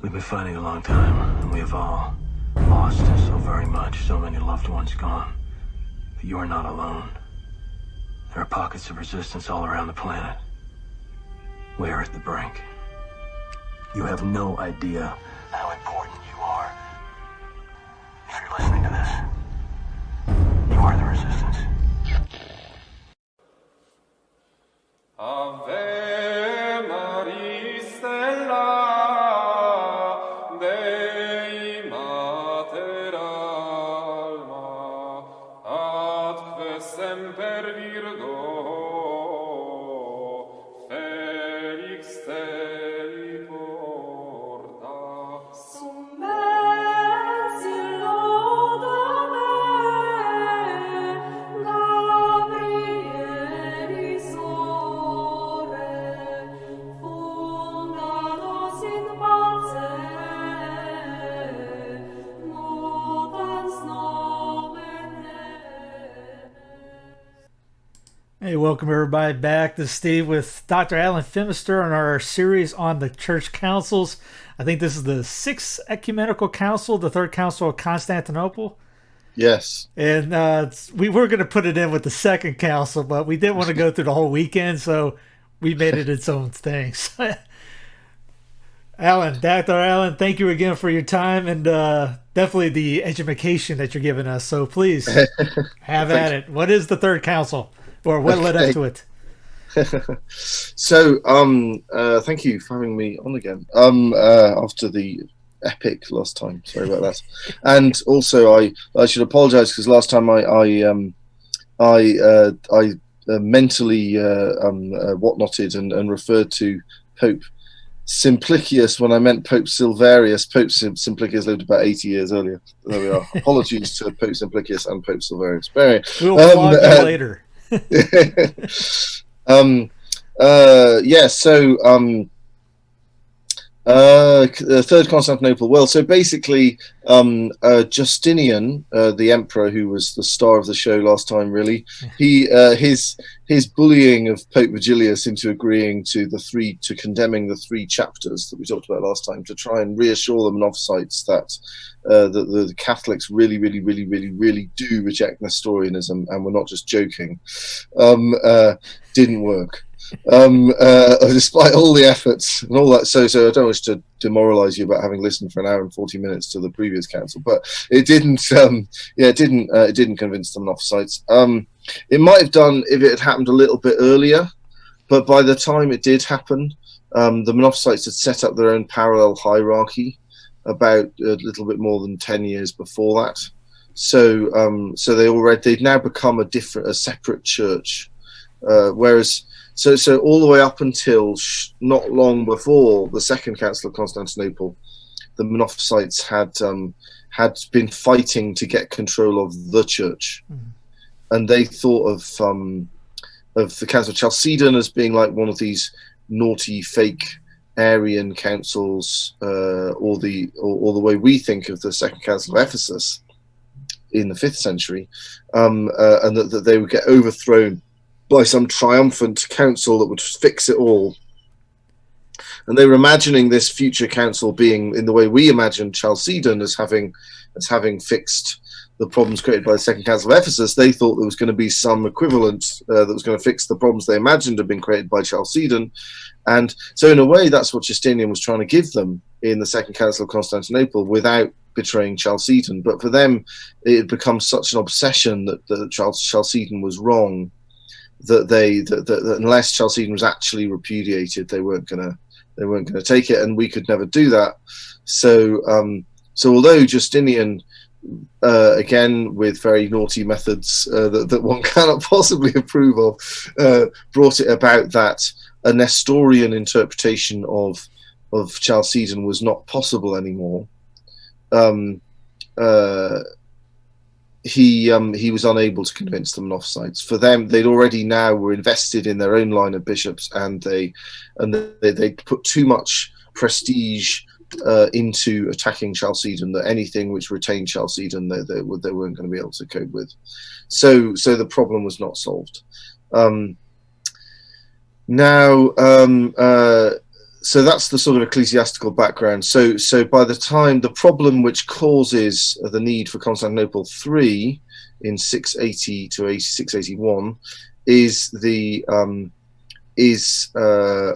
We've been fighting a long time, and we have all lost so very much, so many loved ones gone. But you are not alone. There are pockets of resistance all around the planet. We are at the brink. You have no idea how important you are. If you're listening to this, you are the resistance. Ave Maria Stella Dei Mater Alma atque semper Virgo Felix Teli porta Sum mensi lodame Gabrieli sore fundados in pace mutans nomen enes. Hey, welcome everybody back. This is Steve with Dr. Alan Fimister on our series on the church councils. I think this is the 6th Ecumenical Council, the Third Council of Constantinople. Yes. And we were going to put it in with the Second Council, but we didn't want to go through the whole weekend, so we made it its own thing. Alan, Dr. Alan, thank you again for your time and definitely the education that you're giving us. So please have at it. What is the Third Council? Or what led up to it? So, thank you for having me on again. After the epic last time, sorry about that. And also, I should apologise because last time I mentally whatnotted and referred to Pope Simplicius when I meant Pope Silverius. Pope Simplicius lived about 80 years earlier. There we are. Apologies to Pope Simplicius and Pope Silverius. We'll flog you later. Third Constantinople. Well, so basically, Justinian, the emperor who was the star of the show last time, really, his bullying of Pope Vigilius into agreeing to condemning the 3 chapters that we talked about last time to try and reassure the Monophysites that the Catholics really do reject Nestorianism and we're not just joking, didn't work. Despite all the efforts and all that, so I don't wish to demoralize you about having listened for an hour and 40 minutes to the previous council, but it didn't convince the Monophysites. It might have done if it had happened a little bit earlier, but by the time it did happen, the Monophysites had set up their own parallel hierarchy about a little bit more than 10 years before that. So they'd now become a separate church, whereas. So all the way up until not long before the Second Council of Constantinople, the Monophysites had been fighting to get control of the church, and they thought of the Council of Chalcedon as being like one of these naughty fake Arian councils, or the way we think of the Second Council of Ephesus in the 5th century, and that they would get overthrown by some triumphant council that would fix it all. And they were imagining this future council being in the way we imagine Chalcedon as having fixed the problems created by the Second Council of Ephesus. They thought there was going to be some equivalent that was going to fix the problems they imagined had been created by Chalcedon. And so in a way, that's what Justinian was trying to give them in the Second Council of Constantinople without betraying Chalcedon. But for them, it had become such an obsession that Chalcedon was wrong, that unless Chalcedon was actually repudiated, they weren't gonna take it, and we could never do that. So although Justinian, again with very naughty methods that one cannot possibly approve of, brought it about that a Nestorian interpretation of Chalcedon was not possible anymore. He was unable to convince the Monophysites. For them, they'd already now were invested in their own line of bishops, and they put too much prestige into attacking Chalcedon, that anything which retained Chalcedon they weren't going to be able to cope with. So the problem was not solved. so that's the sort of ecclesiastical background. So by the time the problem which causes the need for Constantinople III in 680 to 681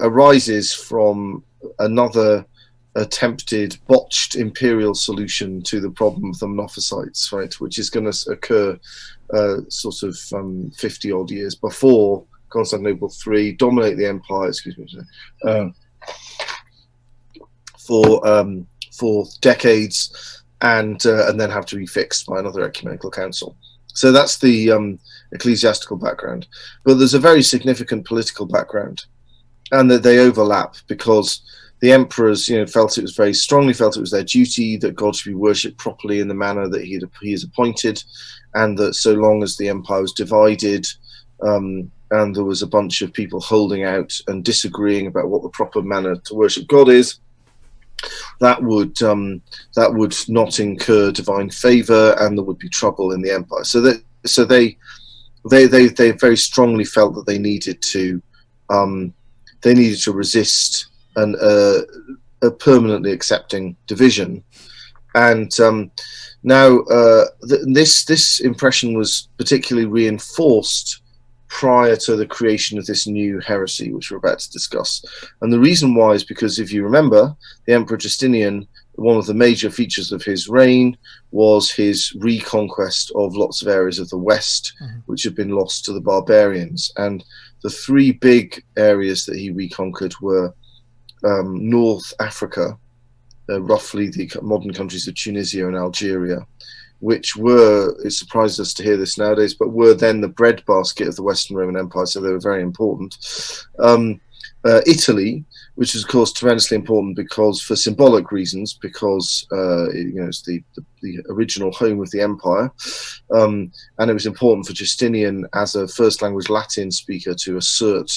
arises from another attempted botched imperial solution to the problem of the Monophysites, right, which is going to occur sort of 50 odd years before Constantinople III, dominate the empire, for decades, and then have to be fixed by another ecumenical council. So that's the ecclesiastical background. But there's a very significant political background, and that they overlap because the emperors, felt it was their duty that God should be worshipped properly in the manner that he is appointed, and that so long as the empire was divided, and there was a bunch of people holding out and disagreeing about what the proper manner to worship God is, that would not incur divine favor, and there would be trouble in the empire. So they very strongly felt that they needed to resist a permanently accepting division. And now this impression was particularly reinforced prior to the creation of this new heresy, which we're about to discuss. And the reason why is because, if you remember, the Emperor Justinian, one of the major features of his reign was his reconquest of lots of areas of the West, which had been lost to the barbarians. And the three big areas that he reconquered were North Africa, roughly the modern countries of Tunisia and Algeria, which were, it surprises us to hear this nowadays, but were then the breadbasket of the Western Roman Empire, so they were very important. Italy, which is of course tremendously important because, for symbolic reasons, because it's the original home of the empire, and it was important for Justinian as a first language Latin speaker to assert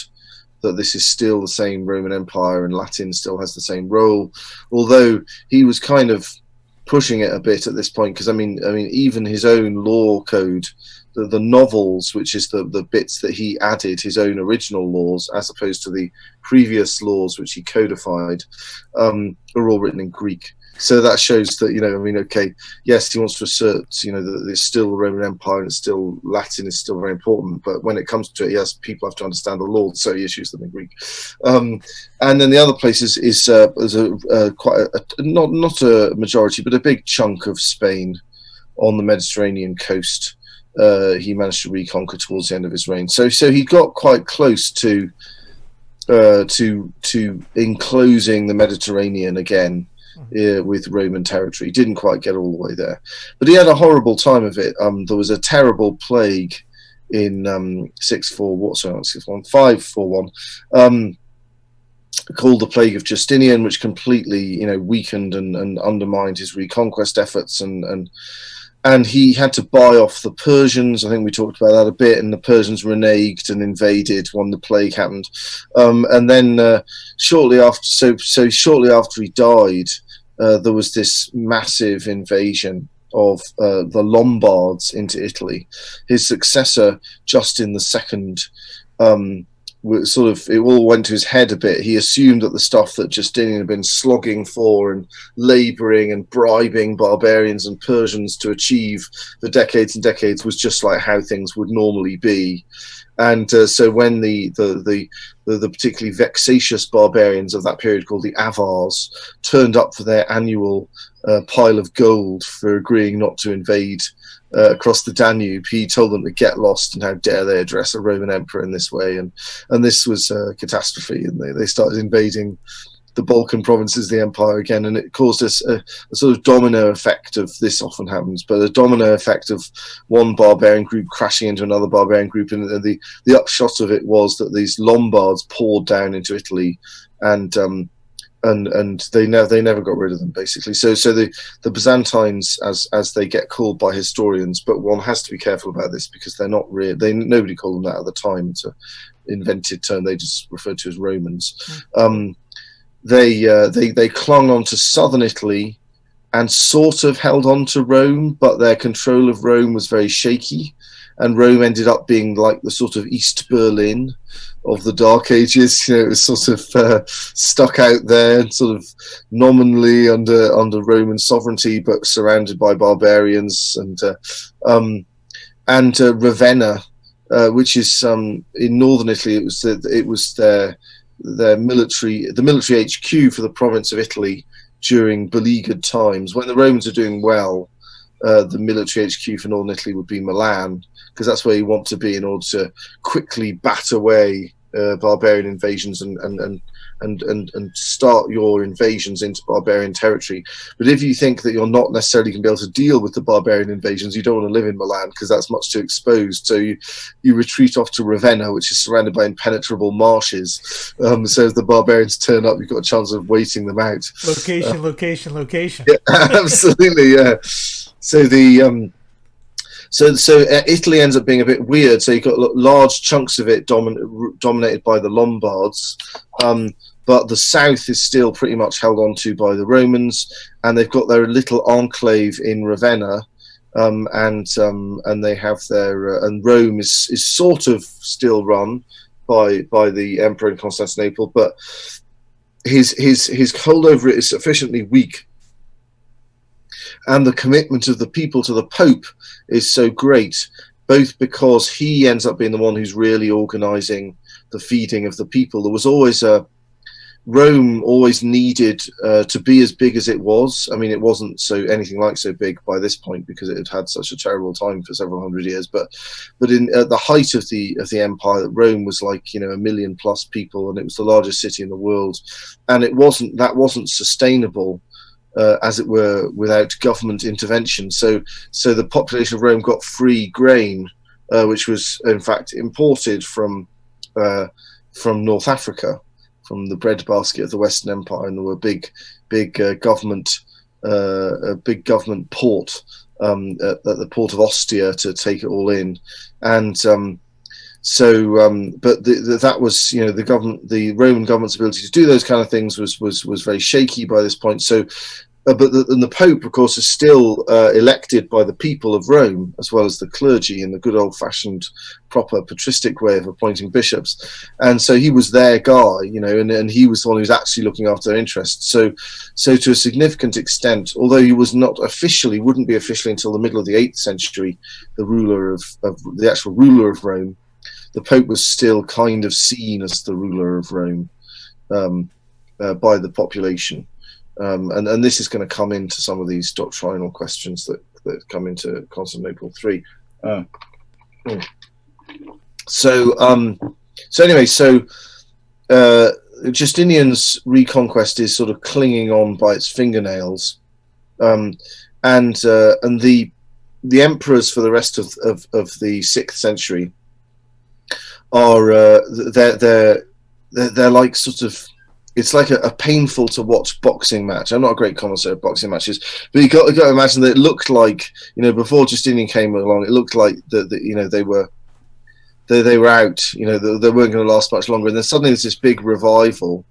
that this is still the same Roman Empire and Latin still has the same role, although he was kind of pushing it a bit at this point, because I mean even his own law code, the novels, which is the bits that he added his own original laws as opposed to the previous laws which he codified, are all written in Greek. So that shows that okay, yes, he wants to assert that it's still the Roman Empire and it's still Latin is still very important, but when it comes to it, yes, people have to understand the laws, so he issues them in Greek. And then the other places is quite not a majority, but a big chunk of Spain on the Mediterranean coast. He managed to reconquer towards the end of his reign. So he got quite close to enclosing the Mediterranean again with Roman territory. He didn't quite get all the way there, but he had a horrible time of it. There was a terrible plague in 541, called the Plague of Justinian, which completely weakened and undermined his reconquest efforts, and he had to buy off the Persians. I think we talked about that a bit, and the Persians reneged and invaded when the plague happened. And then shortly after he died, there was this massive invasion of the Lombards into Italy. His successor, Justin II, it all went to his head a bit. He assumed that the stuff that Justinian had been slogging for and labouring and bribing barbarians and Persians to achieve for decades and decades was just like how things would normally be. And so when the particularly vexatious barbarians of that period, called the Avars, turned up for their annual pile of gold for agreeing not to invade across the Danube, he told them to get lost and how dare they address a Roman emperor in this way. And this was a catastrophe, and they started invading the Balkan provinces of the empire again, and it caused us a sort of domino effect of this often happens, but a domino effect of one barbarian group crashing into another barbarian group, and the upshot of it was that these Lombards poured down into Italy, and they never got rid of them, basically. So the Byzantines, as they get called by historians, but one has to be careful about this because they're not real. Nobody called them that at the time. It's an invented term. They just referred to as Romans. They clung on to southern Italy and sort of held on to Rome, but their control of Rome was very shaky, and Rome ended up being like the sort of East Berlin the Dark Ages. You know, it was sort of stuck out there, and sort of nominally under Roman sovereignty, but surrounded by barbarians, and Ravenna, which is in northern Italy. It was their military HQ for the province of Italy during beleaguered times. When the Romans are doing well, the military HQ for northern Italy would be Milan, because that's where you want to be in order to quickly bat away barbarian invasions and start your invasions into barbarian territory. But if you think that you're not necessarily going to be able to deal with the barbarian invasions, you don't want to live in Milan because that's much too exposed. So you retreat off to Ravenna, which is surrounded by impenetrable marshes. So as the barbarians turn up, you've got a chance of waiting them out. Location. Yeah, absolutely, yeah. So the So Italy ends up being a bit weird. So you've got large chunks of it dominated by the Lombards, but the south is still pretty much held on to by the Romans, and they've got their little enclave in Ravenna, and they have their and Rome is sort of still run by the emperor in Constantinople, but his hold over it is sufficiently weak, and the commitment of the people to the Pope is so great, both because he ends up being the one who's really organizing the feeding of the people. There was always Rome always needed to be as big as it was. I mean, it wasn't anything like so big by this point because it had such a terrible time for several hundred years. But in at the height of the empire, Rome was like 1 million plus people, and it was the largest city in the world. And that wasn't sustainable, as it were, without government intervention. So the population of Rome got free grain, which was in fact imported from North Africa, from the breadbasket of the Western Empire, and there were big government port at the port of Ostia to take it all in, and but that was the Roman government's ability to do those kind of things was very shaky by this point. So. But the Pope, of course, is still elected by the people of Rome, as well as the clergy, in the good old-fashioned, proper patristic way of appointing bishops. And so he was their guy, and he was the one who was actually looking after their interests. So to a significant extent, although he was not officially, wouldn't be officially until the middle of the 8th century, the actual ruler of Rome, the Pope was still kind of seen as the ruler of Rome by the population. And this is going to come into some of these doctrinal questions that come into Constantinople III. Justinian's reconquest is sort of clinging on by its fingernails, and the emperors for the rest of the 6th century are they're like sort of. It's like a painful to watch boxing match. I'm not a great connoisseur of boxing matches, but you got to imagine that it looked like before Justinian came along, it looked like they were out. They weren't going to last much longer, and then suddenly there's this big revival,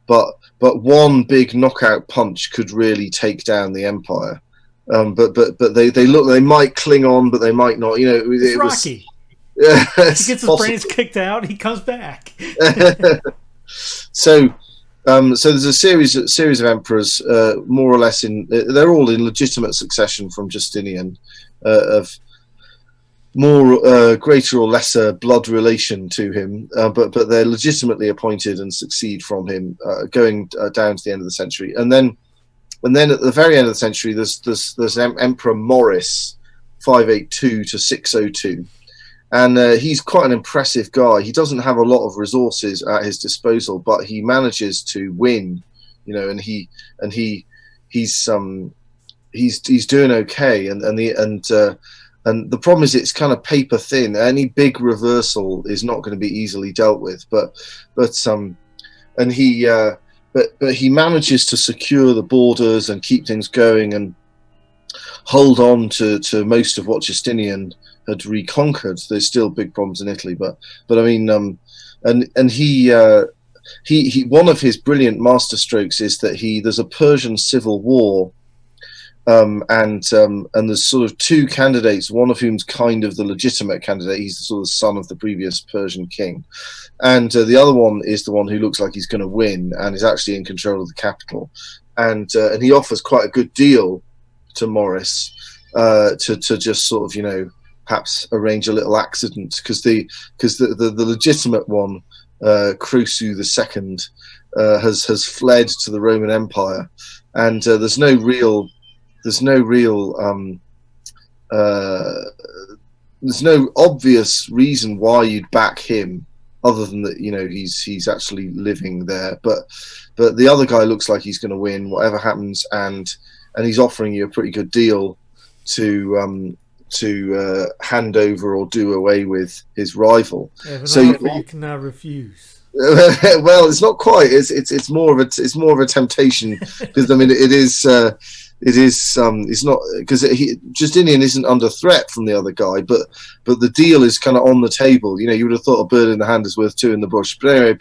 but one big knockout punch could really take down the empire. But they might cling on, but they might not. It's Rocky. He gets his brains kicked out. He comes back. So there's a series of emperors, more or less they're all in legitimate succession from Justinian, of more greater or lesser blood relation to him, but they're legitimately appointed and succeed from him, going down to the end of the century, and then at the very end of the century, there's Emperor Maurice, 582 to 602. And he's quite an impressive guy. He doesn't have a lot of resources at his disposal, but he manages to win, and he's doing okay. And the problem is it's kind of paper thin. Any big reversal is not going to be easily dealt with. But he manages to secure the borders and keep things going and hold on to most of what Justinian had reconquered. There's still big problems in Italy, but I mean, and he one of his brilliant masterstrokes is that there's a Persian civil war, and there's sort of two candidates, one of whom's kind of the legitimate candidate. He's the sort of son of the previous Persian king, and the other one is the one who looks like he's going to win and is actually in control of the capital, and he offers quite a good deal to Maurice to just sort of perhaps arrange a little accident, because the legitimate one, Croesus II, has fled to the Roman Empire, and there's no obvious reason why you'd back him, other than that he's actually living there. But the other guy looks like he's going to win whatever happens, and he's offering you a pretty good deal to hand over or do away with his rival. So you cannot refuse. Well, it's not quite. It's more of a temptation, because I mean it is. It's not, because Justinian isn't under threat from the other guy, but the deal is kind of on the table. You would have thought a bird in the hand is worth two in the bush. But anyway,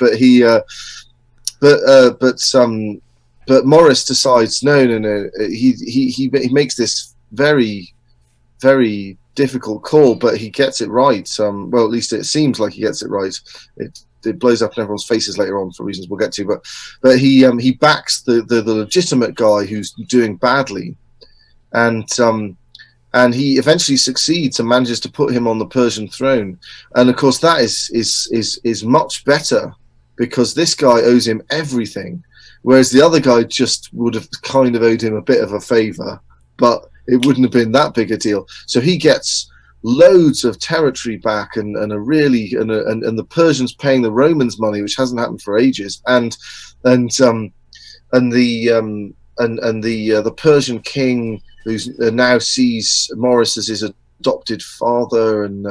but Maurice decides no. He makes this very, very difficult call, but he gets it right. Well, at least it seems like he gets it right. It blows up in everyone's faces later on for reasons we'll get to, but he backs the legitimate guy who's doing badly, and he eventually succeeds and manages to put him on the Persian throne. And of course that is much better, because this guy owes him everything, whereas the other guy just would have kind of owed him a bit of a favor, but it wouldn't have been that big a deal. So he gets loads of territory back, and the Persians paying the Romans money, which hasn't happened for ages, and the Persian king, who now sees Maurice as his adopted father, and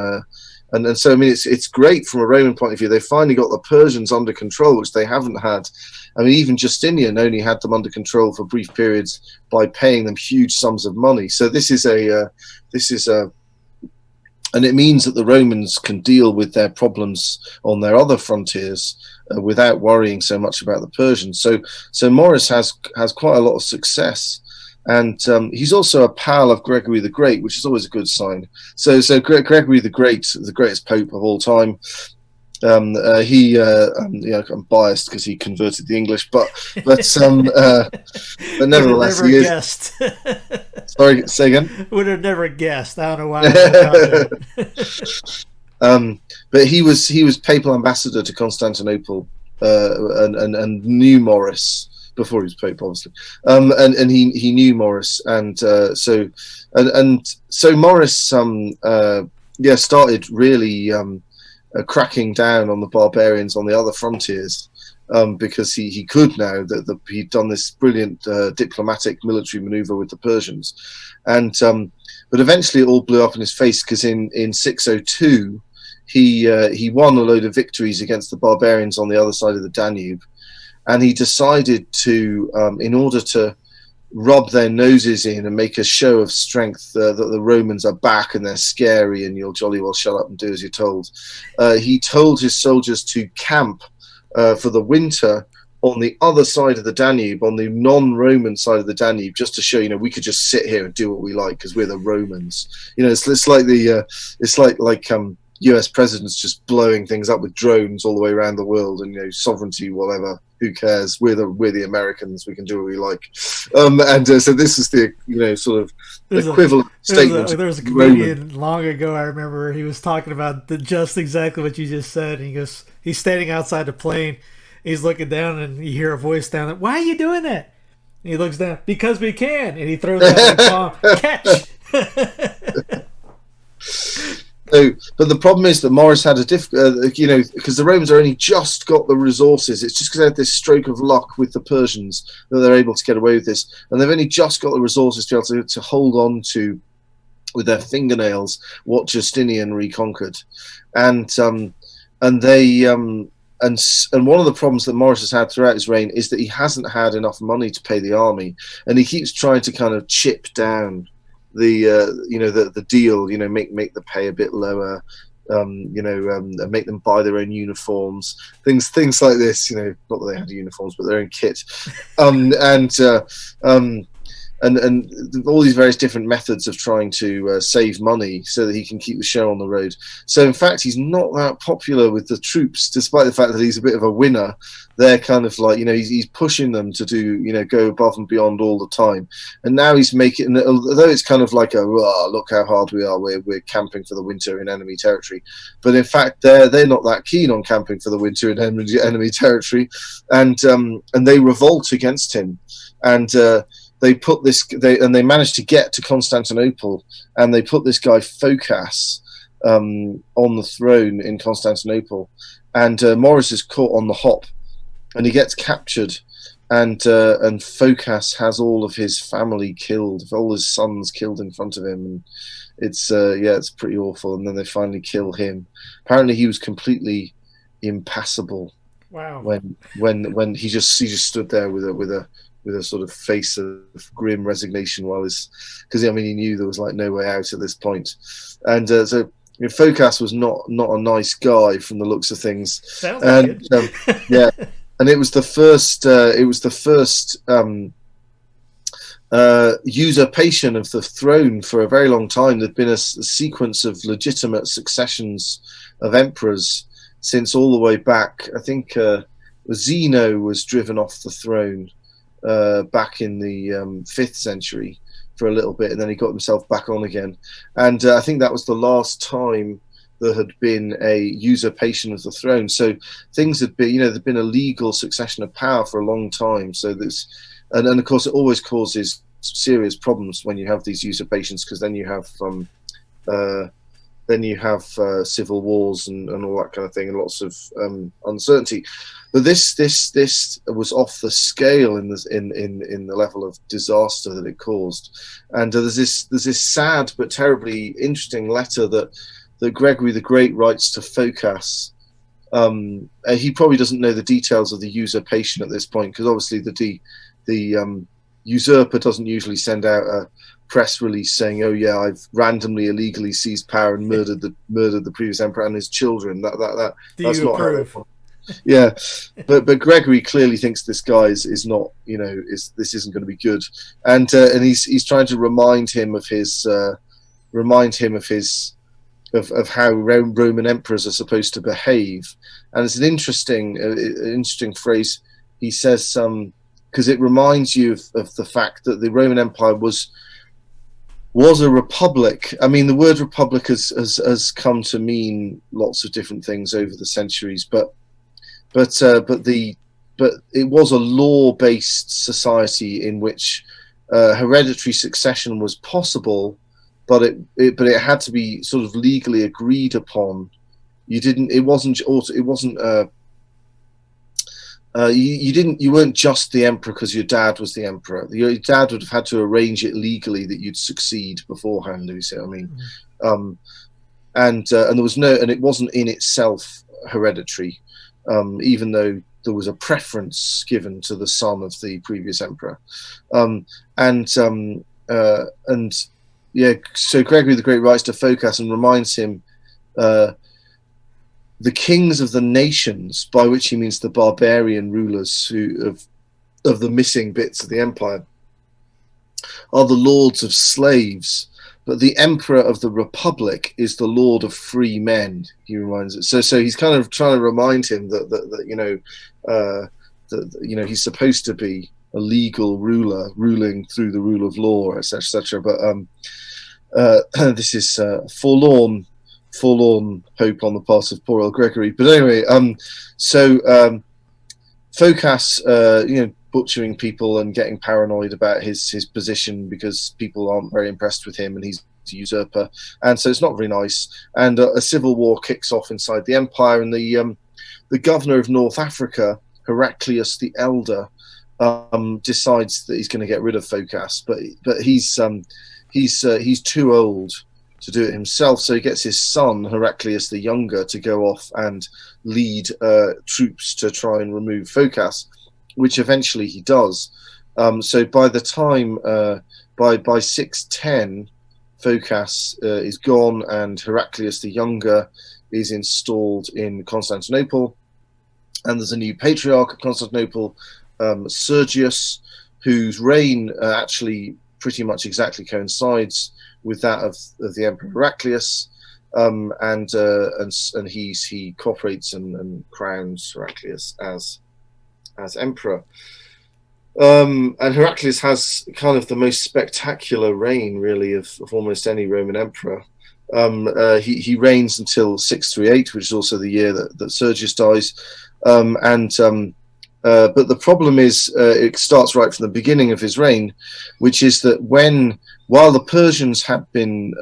so I mean it's great from a Roman point of view. They finally got the Persians under control, which they haven't had. I mean, even Justinian only had them under control for brief periods by paying them huge sums of money. So and it means that the Romans can deal with their problems on their other frontiers without worrying so much about the Persians. So Maurice has quite a lot of success, and he's also a pal of Gregory the Great, which is always a good sign. So Gregory the Great, the greatest pope of all time. I'm biased because he converted the English, but nevertheless, he is. Guessed. Sorry, say again. Would have never guessed. I don't know why. But he was papal ambassador to Constantinople, and knew Maurice before he was pope, obviously. And he knew Maurice, and so Maurice started really cracking down on the barbarians on the other frontiers, because he could now that he'd done this brilliant diplomatic military maneuver with the Persians, and but eventually it all blew up in his face, because in 602 he won a load of victories against the barbarians on the other side of the Danube, and he decided to in order to rub their noses in and make a show of strength, that the Romans are back and they're scary and you'll jolly well shut up and do as you're told. He told his soldiers to camp for the winter on the other side of the Danube, on the non-Roman side of the Danube, just to show we could just sit here and do what we like because we're the Romans. It's like US presidents just blowing things up with drones all the way around the world, and sovereignty, whatever, who cares? We're the Americans. We can do what we like. So this is the sort of equivalent statement. There was a comedian long ago. I remember he was talking about just exactly what you just said. And he goes, he's standing outside the plane. He's looking down, and you hear a voice down there. Why are you doing that? And he looks down, because we can. And he throws out the bomb. Catch. But the problem is that Maurice had a because the Romans are only just got the resources. It's just because they had this stroke of luck with the Persians that they're able to get away with this, and they've only just got the resources to be able to hold on to with their fingernails what Justinian reconquered, and one of the problems that Maurice has had throughout his reign is that he hasn't had enough money to pay the army, and he keeps trying to kind of chip down the deal, make the pay a bit lower, make them buy their own uniforms, things like this, not that they had uniforms, but their own kit, and all these various different methods of trying to save money so that he can keep the show on the road. So in fact, he's not that popular with the troops, despite the fact that he's a bit of a winner. They're kind of like, he's pushing them to do, go above and beyond all the time. And now he's making, although it's kind of like look how hard we are, we're camping for the winter in enemy territory. But in fact, they're not that keen on camping for the winter in enemy territory, and they revolt against him, and they put they managed to get to Constantinople, and they put this guy Phocas on the throne in Constantinople, and Maurice is caught on the hop, and he gets captured, and Phocas has all of his family killed, all his sons killed in front of him, and it's pretty awful. And then they finally kill him. Apparently, he was completely impassible. Wow. When he just stood there with a sort of face of grim resignation because he knew there was like no way out at this point. And so Phocas was not a nice guy from the looks of things. Sounds like it. Yeah, and it was the first usurpation of the throne for a very long time. There'd been a sequence of legitimate successions of emperors since all the way back. I think Zeno was driven off the throne back in the 5th century for a little bit, and then he got himself back on again. And I think that was the last time there had been a usurpation of the throne. So things had been, there'd been a legal succession of power for a long time. So this, and of course, it always causes serious problems when you have these usurpations, because then you have civil wars and all that kind of thing, and lots of uncertainty. But this was off the scale in the level of disaster that it caused. And there's this sad but terribly interesting letter that Gregory the Great writes to Phocas. He probably doesn't know the details of the usurpation at this point, because obviously the usurper doesn't usually send out a press release saying, "Oh yeah, I've randomly illegally seized power and murdered the previous emperor and his children." That's not how it. Yeah, but Gregory clearly thinks this guy is not, this isn't going to be good, and he's trying to remind him of how Roman emperors are supposed to behave. And it's an interesting phrase. He says, because it reminds you of the fact that the Roman Empire was a republic. I mean, the word republic has come to mean lots of different things over the centuries, but it was a law-based society in which hereditary succession was possible, but it had to be sort of legally agreed upon. You weren't just the emperor because your dad was the emperor. Your dad would have had to arrange it legally that you'd succeed beforehand. Do you see what I mean? Mm-hmm. And there was and it wasn't in itself hereditary, even though there was a preference given to the son of the previous emperor. So Gregory the Great writes to Phocas and reminds him, the kings of the nations, by which he means the barbarian rulers of the missing bits of the empire, are the lords of slaves, but the emperor of the republic is the lord of free men. He reminds it. So he's kind of trying to remind him that he's supposed to be a legal ruler, ruling through the rule of law, etc. But this is forlorn hope on the part of poor old Gregory. But anyway, Phocas, butchering people and getting paranoid about his position because people aren't very impressed with him, and he's a usurper, and so it's not very nice. And a civil war kicks off inside the empire, and the governor of North Africa, Heraclius the Elder, decides that he's going to get rid of Phocas, but he's too old to do it himself, so he gets his son Heraclius the Younger to go off and lead troops to try and remove Phocas, which eventually he does. So by the time by 610, Phocas is gone, and Heraclius the Younger is installed in Constantinople, and there's a new patriarch of Constantinople, Sergius, whose reign actually pretty much exactly coincides with that of the Emperor Heraclius, and he cooperates and crowns Heraclius as emperor. And Heraclius has kind of the most spectacular reign, really, of almost any Roman emperor. He reigns until 638, which is also the year that Sergius dies. But the problem is, it starts right from the beginning of his reign, which is that while the Persians had been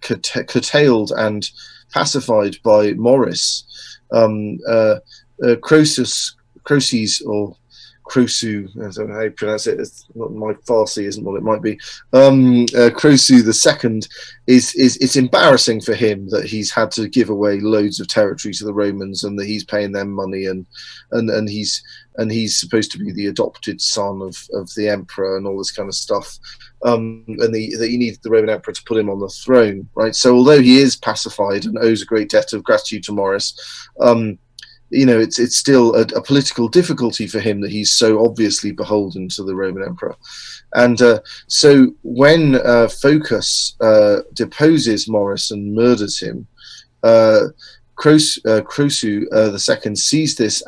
curtailed and pacified by Maurice, Croesus, or Croesus, I don't know how you pronounce it. It's not, my Farsi isn't what it might be. Croesus II it's embarrassing for him that he's had to give away loads of territory to the Romans, and that he's paying them money, and he's supposed to be the adopted son of the emperor and all this kind of stuff. And that he needed the Roman emperor to put him on the throne, right? So although he is pacified and owes a great debt of gratitude to Maurice, it's still a political difficulty for him that he's so obviously beholden to the Roman emperor. And so when Phocas deposes Maurice and murders him, Croesus II sees this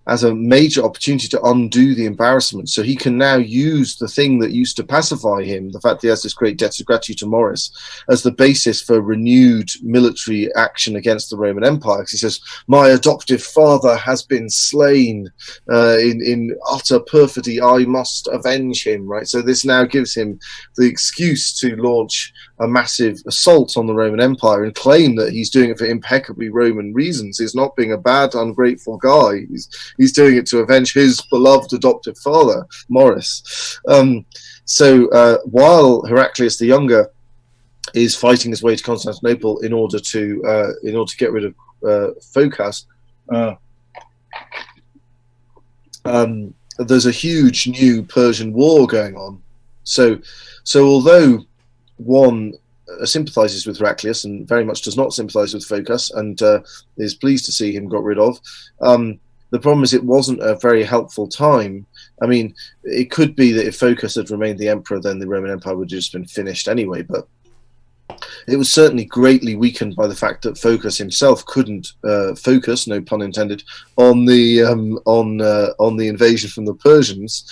as a major opportunity to undo the embarrassment. So he can now use the thing that used to pacify him, the fact that he has this great debt of gratitude to Maurice, as the basis for renewed military action against the Roman Empire. Because he says, my adoptive father has been slain in utter perfidy. I must avenge him, right? So this now gives him the excuse to launch a massive assault on the Roman Empire and claim that he's doing it for impeccably Roman reasons. He's not being a bad, ungrateful guy. He's doing it to avenge his beloved adoptive father, Maurice. So while Heraclius the Younger is fighting his way to Constantinople in order to get rid of Phocas, there's a huge new Persian war going on. So although one sympathizes with Heraclius and very much does not sympathize with Phocas, and is pleased to see him got rid of, the problem is it wasn't a very helpful time. I mean, it could be that if Phocas had remained the emperor, then the Roman Empire would have just been finished anyway, but it was certainly greatly weakened by the fact that Phocas himself couldn't focus, no pun intended, on the invasion from the Persians,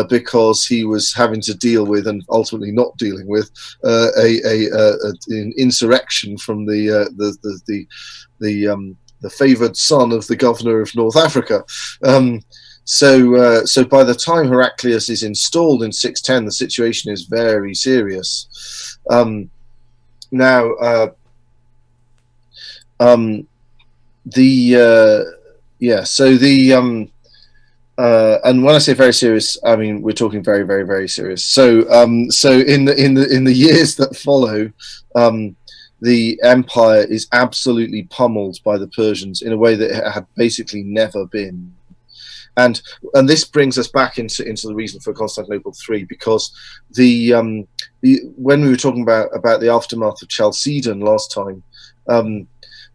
because he was having to deal with, and ultimately not dealing with, an insurrection from the favoured son of the governor of North Africa. So by the time Heraclius is installed in 610, the situation is very serious. And when I say very serious, I mean we're talking very, very, very serious. So in the years that follow, the empire is absolutely pummeled by the Persians in a way that it had basically never been. And this brings us back into the reason for Constantinople III, because when we were talking about the aftermath of Chalcedon last time,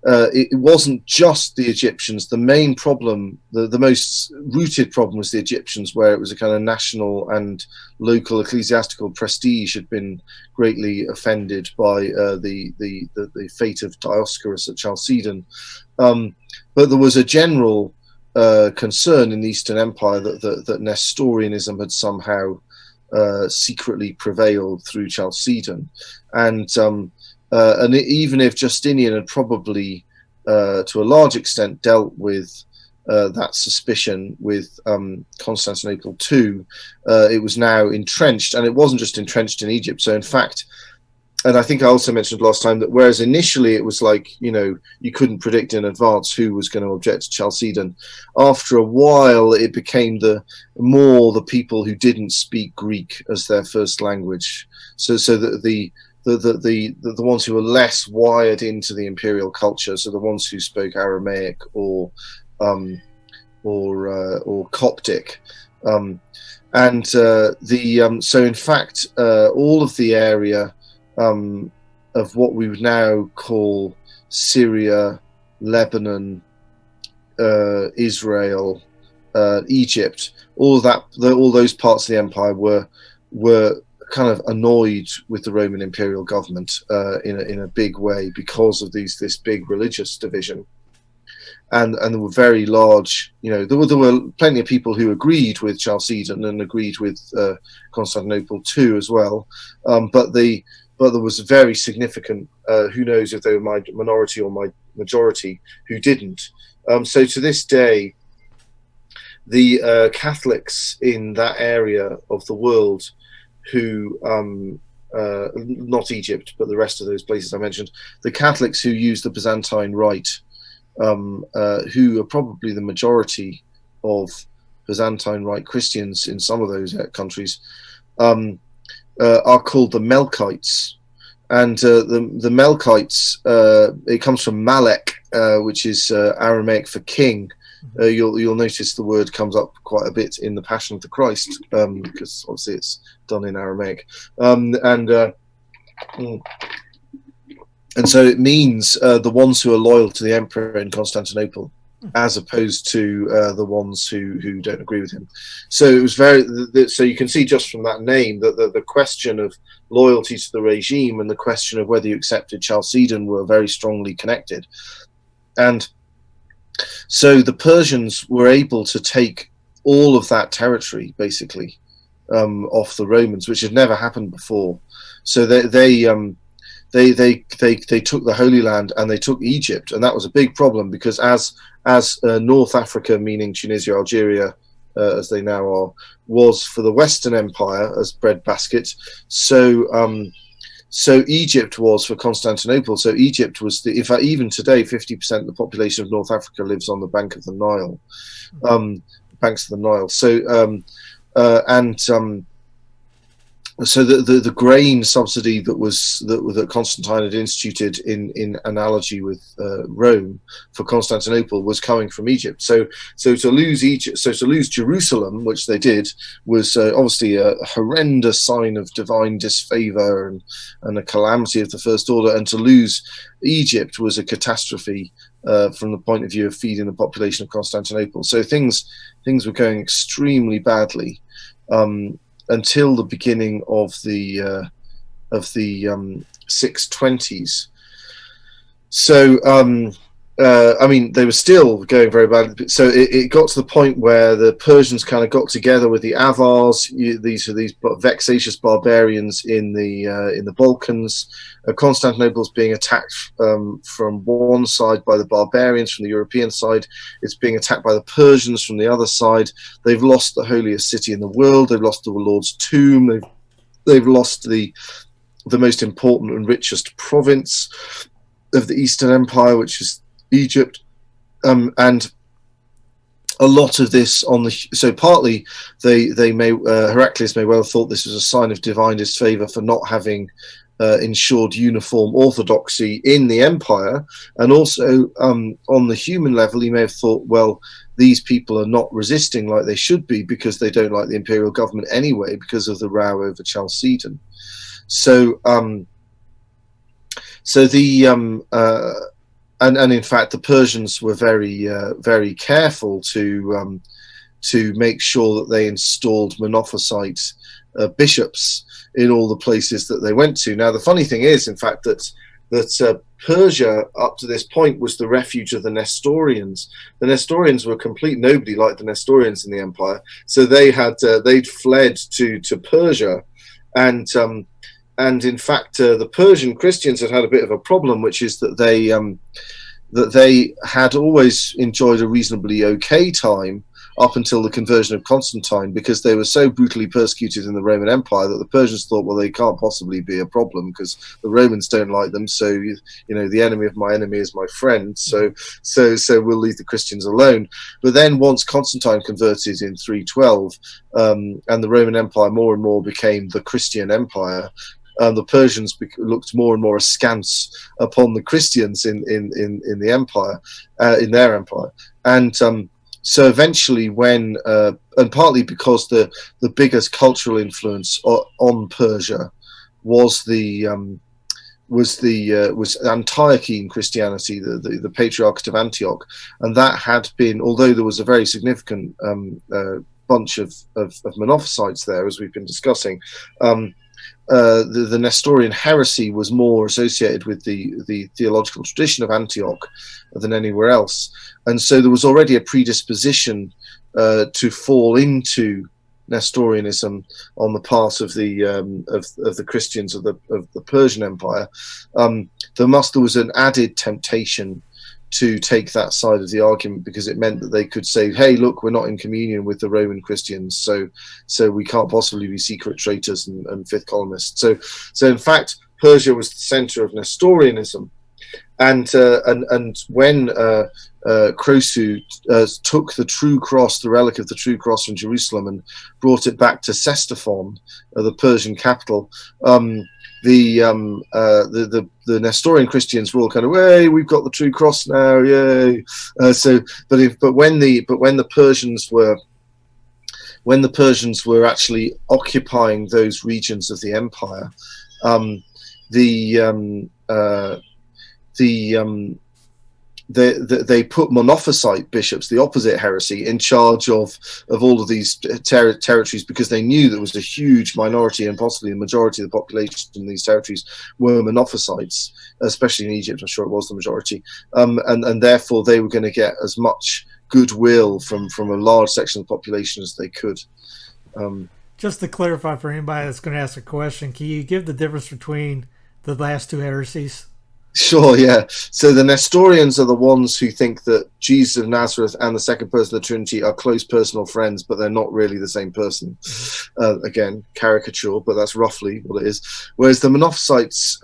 it wasn't just the Egyptians. The main problem, the most rooted problem, was the Egyptians, where it was a kind of national and local ecclesiastical prestige had been greatly offended by the fate of Dioscorus at Chalcedon. But there was a general concern in the Eastern Empire that Nestorianism had somehow secretly prevailed through Chalcedon, and even if Justinian had probably, to a large extent, dealt with that suspicion with Constantinople II, it was now entrenched, and it wasn't just entrenched in Egypt. So, in fact, and I think I also mentioned last time that whereas initially it was like, you couldn't predict in advance who was going to object to Chalcedon, after a while it became the people who didn't speak Greek as their first language. So that the ones who were less wired into the imperial culture, so the ones who spoke Aramaic or Coptic, so in fact all of the area of what we would now call Syria, Lebanon, Israel, Egypt, all those parts of the empire were kind of annoyed with the Roman imperial government in a big way because of this big religious division, and there were very large, there were plenty of people who agreed with Chalcedon and agreed with Constantinople II as well, but there was very significant, who knows if they were minority or majority, who didn't. So to this day, the Catholics in that area of the world who, not Egypt, but the rest of those places I mentioned, the Catholics who use the Byzantine Rite, who are probably the majority of Byzantine Rite Christians in some of those countries, are called the Melkites. And the Melkites, it comes from Malek, which is Aramaic for king. You'll notice the word comes up quite a bit in the Passion of the Christ, because obviously it's done in Aramaic, and so it means the ones who are loyal to the emperor in Constantinople, as opposed to the ones who don't agree with him. So it was so you can see just from that name that the question of loyalty to the regime and the question of whether you accepted Chalcedon were very strongly connected. And so the Persians were able to take all of that territory basically off the Romans, which had never happened before. So they took the Holy Land and they took Egypt, and that was a big problem because as North Africa, meaning Tunisia, Algeria, as they now are, was for the Western Empire as breadbasket, so Egypt was for Constantinople. So Egypt was in fact, even today, 50% of the population of North Africa lives on the bank of the Nile, banks of the Nile. So so the grain subsidy that Constantine had instituted in analogy with Rome for Constantinople was coming from Egypt. So to lose Egypt, to lose Jerusalem, which they did, was obviously a horrendous sign of divine disfavor and a calamity of the first order. And to lose Egypt was a catastrophe from the point of view of feeding the population of Constantinople. So things were going extremely badly. Until the beginning of the 620s. So I mean, they were still going very badly. So it got to the point where the Persians kind of got together with the Avars. These are these vexatious barbarians in the Balkans. Constantinople is being attacked from one side by the barbarians, from the European side. It's being attacked by the Persians from the other side. They've lost the holiest city in the world. They've lost the Lord's tomb. They've lost the most important and richest province of the Eastern Empire, which is Egypt, and a lot of this so partly they may Heraclius may well have thought this was a sign of divine disfavor for not having ensured uniform orthodoxy in the empire, and also on the human level he may have thought, well, these people are not resisting like they should be because they don't like the imperial government anyway because of the row over Chalcedon. So and in fact, the Persians were very careful to make sure that they installed Monophysite bishops in all the places that they went to. Now, the funny thing is, in fact, that Persia up to this point was the refuge of the Nestorians. The Nestorians were complete nobody like the Nestorians in the empire, so they'd fled to Persia, and in fact, the Persian Christians had a bit of a problem, which is that they had always enjoyed a reasonably okay time up until the conversion of Constantine, because they were so brutally persecuted in the Roman Empire that the Persians thought, well, they can't possibly be a problem because the Romans don't like them. So, the enemy of my enemy is my friend. So we'll leave the Christians alone. But then once Constantine converted in 312, and the Roman Empire more and more became the Christian Empire, the Persians looked more and more askance upon the Christians in the empire, in their empire, and so eventually, when and partly because the biggest cultural influence on Persia was the was Antiochene Christianity, the Patriarch of Antioch, and that had been, although there was a very significant bunch of Monophysites there, as we've been discussing. The Nestorian heresy was more associated with the theological tradition of Antioch than anywhere else, and so there was already a predisposition to fall into Nestorianism on the part of the Christians of the Persian Empire. There was an added temptation to take that side of the argument, because it meant that they could say, hey, look, we're not in communion with the Roman Christians, so we can't possibly be secret traitors and fifth columnists. So in fact, Persia was the center of Nestorianism. And when Croesus took the true cross, the relic of the true cross from Jerusalem, and brought it back to Ctesiphon, the Persian capital, the Nestorian Christians were all kind of, hey, we've got the true cross now, yay! But when the Persians were actually occupying those regions of the empire, they put Monophysite bishops, the opposite heresy, in charge of all of these territories, because they knew there was a huge minority, and possibly the majority of the population in these territories were Monophysites, especially in Egypt. I'm sure it was the majority, and therefore they were going to get as much goodwill from a large section of the population as they could. Just to clarify for anybody that's going to ask a question, can you give the difference between the last two heresies? Sure, yeah. So the Nestorians are the ones who think that Jesus of Nazareth and the second person of the Trinity are close personal friends, but they're not really the same person. Again, caricature, but that's roughly what it is. Whereas the Monophysites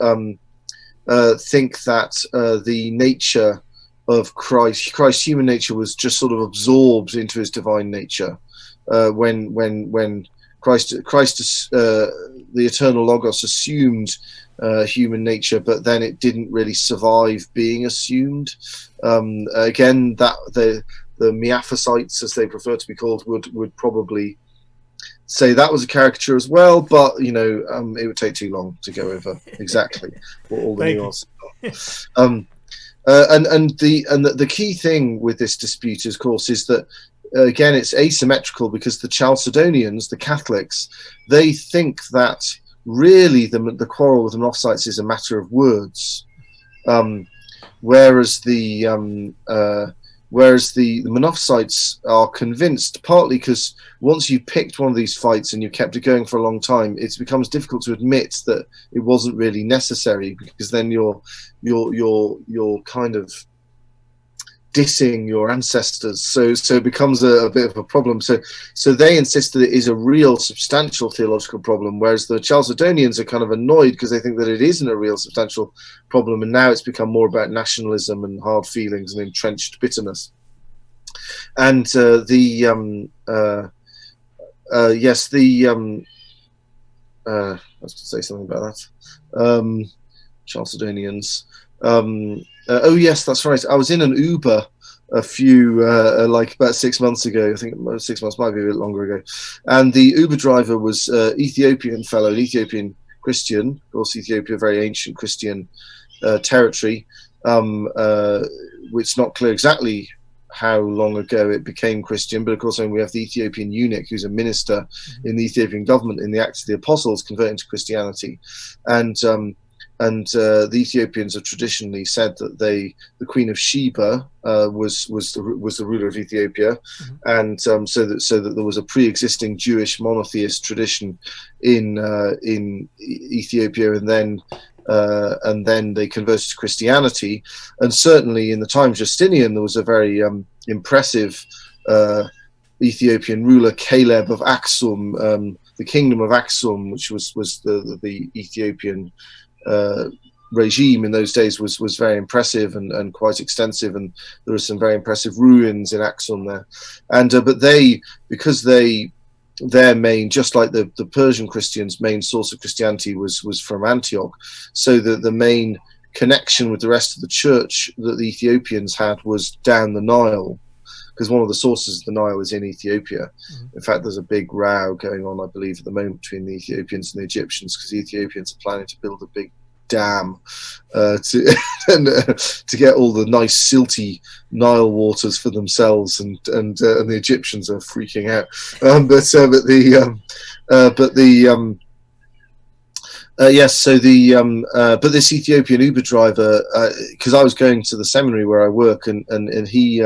think that the nature of Christ's human nature was just sort of absorbed into his divine nature. When Christ, the eternal Logos, assumed human nature, but then it didn't really survive being assumed. Again, that the Miaphysites, as they prefer to be called, would probably say that was a caricature as well, but it would take too long to go over exactly what all the nuances are. And the key thing with this dispute, of course, is that again it's asymmetrical, because the Chalcedonians, the Catholics, they think that really the quarrel with the Monophysites is a matter of words, whereas the Monophysites are convinced, partly because once you picked one of these fights and you kept it going for a long time, it becomes difficult to admit that it wasn't really necessary, because then you're kind of dissing your ancestors, so it becomes a bit of a problem. So they insist that it is a real substantial theological problem, whereas the Chalcedonians are kind of annoyed because they think that it isn't a real substantial problem, and now it's become more about nationalism and hard feelings and entrenched bitterness. And I was going to say something about that. Chalcedonians. Oh yes, that's right. I was in an Uber a few, about 6 months ago. I think 6 months, might be a bit longer ago. And the Uber driver was Ethiopian fellow, an Ethiopian Christian. Of course, Ethiopia, very ancient Christian territory. It's not clear exactly how long ago it became Christian, but of course we have the Ethiopian eunuch, who's a minister in the Ethiopian government in the Acts of the Apostles, converting to Christianity. And the Ethiopians have traditionally said that the Queen of Sheba was the ruler of Ethiopia, and so that there was a pre-existing Jewish monotheist tradition in Ethiopia, and then they converted to Christianity. And certainly in the time of Justinian, there was a very impressive Ethiopian ruler, Caleb of Aksum, the kingdom of Aksum, which was the Ethiopian regime in those days, was very impressive and quite extensive, and there were some very impressive ruins in Aksum there. And but their main, just like the Persian Christians, main source of Christianity was from Antioch, so that the main connection with the rest of the church that the Ethiopians had was down the Nile, because one of the sources of the Nile is in Ethiopia. In fact, there's a big row going on, I believe, at the moment between the Ethiopians and the Egyptians, because the Ethiopians are planning to build a big dam to to get all the nice silty Nile waters for themselves, and the Egyptians are freaking out. Yes, so but this Ethiopian Uber driver, because I was going to the seminary where I work, and he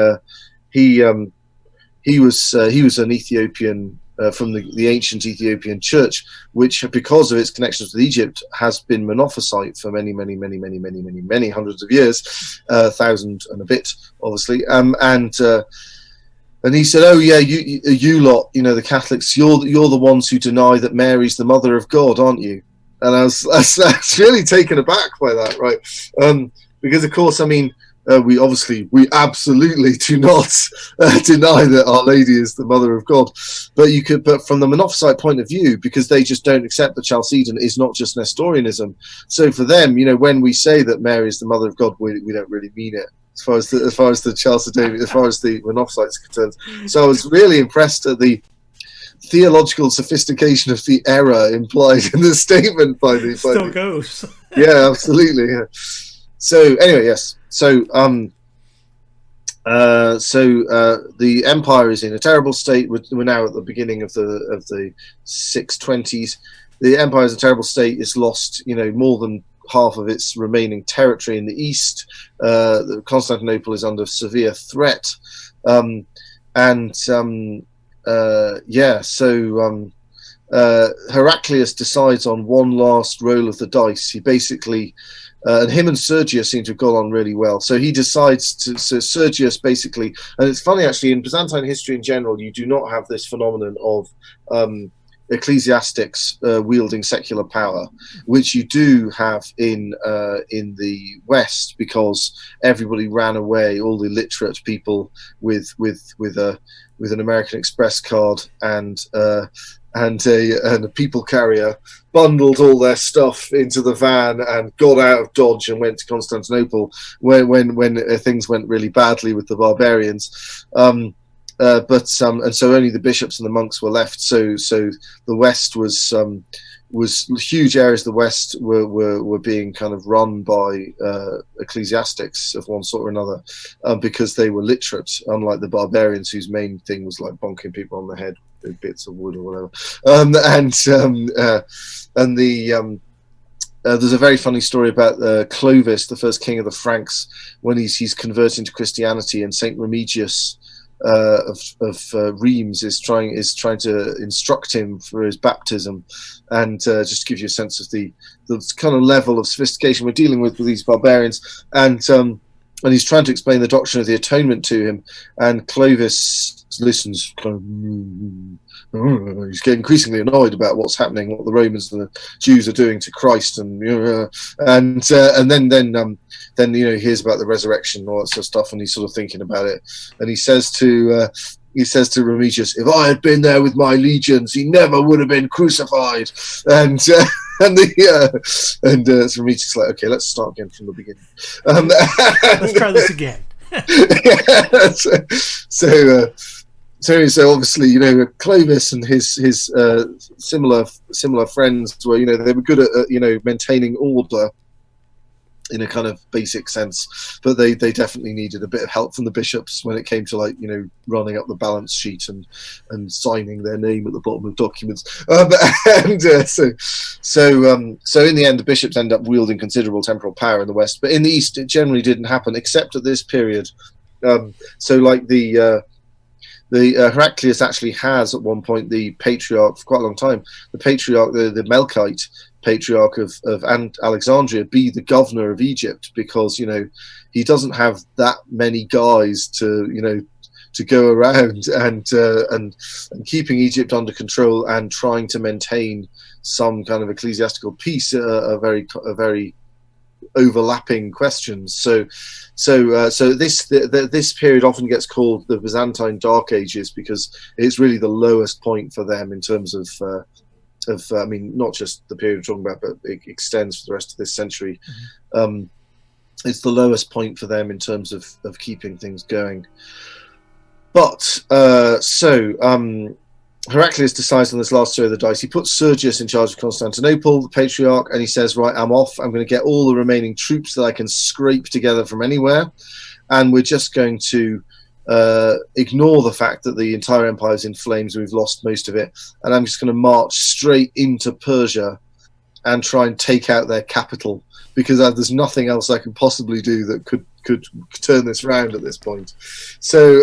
was an Ethiopian from the ancient Ethiopian church, which, because of its connections with Egypt, has been Monophysite for many hundreds of years, 1,000 and a bit, obviously. And he said, "Oh yeah, you lot, the Catholics, you're the ones who deny that Mary's the mother of God, aren't you?" And I was really taken aback by that, right? Because of course, I mean, we absolutely do not deny that Our Lady is the Mother of God, but from the Monophysite point of view, because they just don't accept that Chalcedon is not just Nestorianism. So for them, when we say that Mary is the Mother of God, we don't really mean it. As far as the Chalcedonian, as far as the Monophysites are concerned. So I was really impressed at the theological sophistication of the error implied in the statement by the still goes. Yeah, absolutely. Yeah. So anyway, yes. So the empire is in a terrible state. We're now at the beginning of the 620s. The empire is in a terrible state. It's lost, more than half of its remaining territory in the east. Constantinople is under severe threat, Heraclius decides on one last roll of the dice. He basically, and him and Sergius seem to have got on really well. So he decides so Sergius basically, and it's funny actually, in Byzantine history in general, you do not have this phenomenon of ecclesiastics wielding secular power, which you do have in the West, because everybody ran away, all the literate people with an American Express card and a people carrier, bundled all their stuff into the van and got out of Dodge and went to Constantinople when things went really badly with the barbarians. And so only the bishops and the monks were left. So the West was huge areas of the West were being kind of run by ecclesiastics of one sort or another, because they were literate, unlike the barbarians, whose main thing was like bonking people on the head with bits of wood or whatever. There's a very funny story about Clovis, the first king of the Franks, when he's converting to Christianity, and Saint Remigius of Reims is trying to instruct him for his baptism, and just gives you a sense of the kind of level of sophistication we're dealing with these barbarians, and he's trying to explain the doctrine of the atonement to him, and Clovis listens kind of, he's getting increasingly annoyed about what's happening, what the Romans and the Jews are doing to Christ, and then he hears about the resurrection and all that sort of stuff, and he's sort of thinking about it, and he says to Remigius, "If I had been there with my legions, he never would have been crucified." And Remigius is like, "Okay, let's start again from the beginning. Let's try this again." So obviously, Clovis and his similar friends were, they were good at maintaining order in a kind of basic sense, but they definitely needed a bit of help from the bishops when it came to running up the balance sheet and signing their name at the bottom of documents. So in the end, the bishops end up wielding considerable temporal power in the West, but in the East it generally didn't happen, except at this period. Heraclius actually has at one point the patriarch for quite a long time, the patriarch, the Melkite patriarch of Alexandria, be the governor of Egypt, because he doesn't have that many guys to go around and keeping Egypt under control and trying to maintain some kind of ecclesiastical peace are very overlapping questions. So this period often gets called the Byzantine Dark Ages, because it's really the lowest point for them in terms of I mean, not just the period we're talking about, but it extends for the rest of this century. Mm-hmm. It's the lowest point for them in terms of keeping things going. But Heraclius decides on this last throw of the dice. He puts Sergius in charge of Constantinople, the Patriarch, and he says, right, I'm off. I'm going to get all the remaining troops that I can scrape together from anywhere, and we're just going to ignore the fact that the entire empire is in flames. We've lost most of it, and I'm just going to march straight into Persia and try and take out their capital, because there's nothing else I can possibly do that could turn this round at this point. So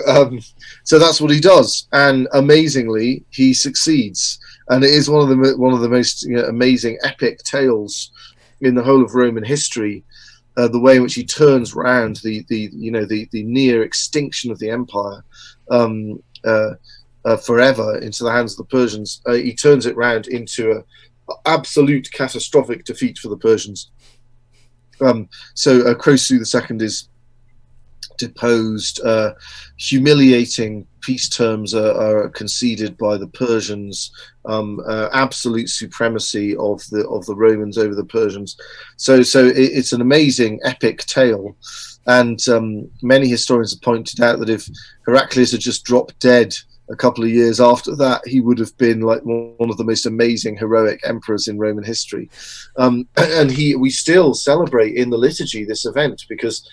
that's what he does, and amazingly he succeeds, and it is one of the most amazing epic tales in the whole of Roman history. The way in which he turns round the near extinction of the empire forever into the hands of the Persians. He turns it round into an absolute catastrophic defeat for the Persians. So Croesus II is deposed. Humiliating peace terms are conceded by the Persians. Absolute supremacy of the Romans over the Persians. So it's an amazing epic tale, and many historians have pointed out that if Heraclius had just dropped dead a couple of years after that, he would have been like one of the most amazing heroic emperors in Roman history. And we still celebrate in the liturgy this event, because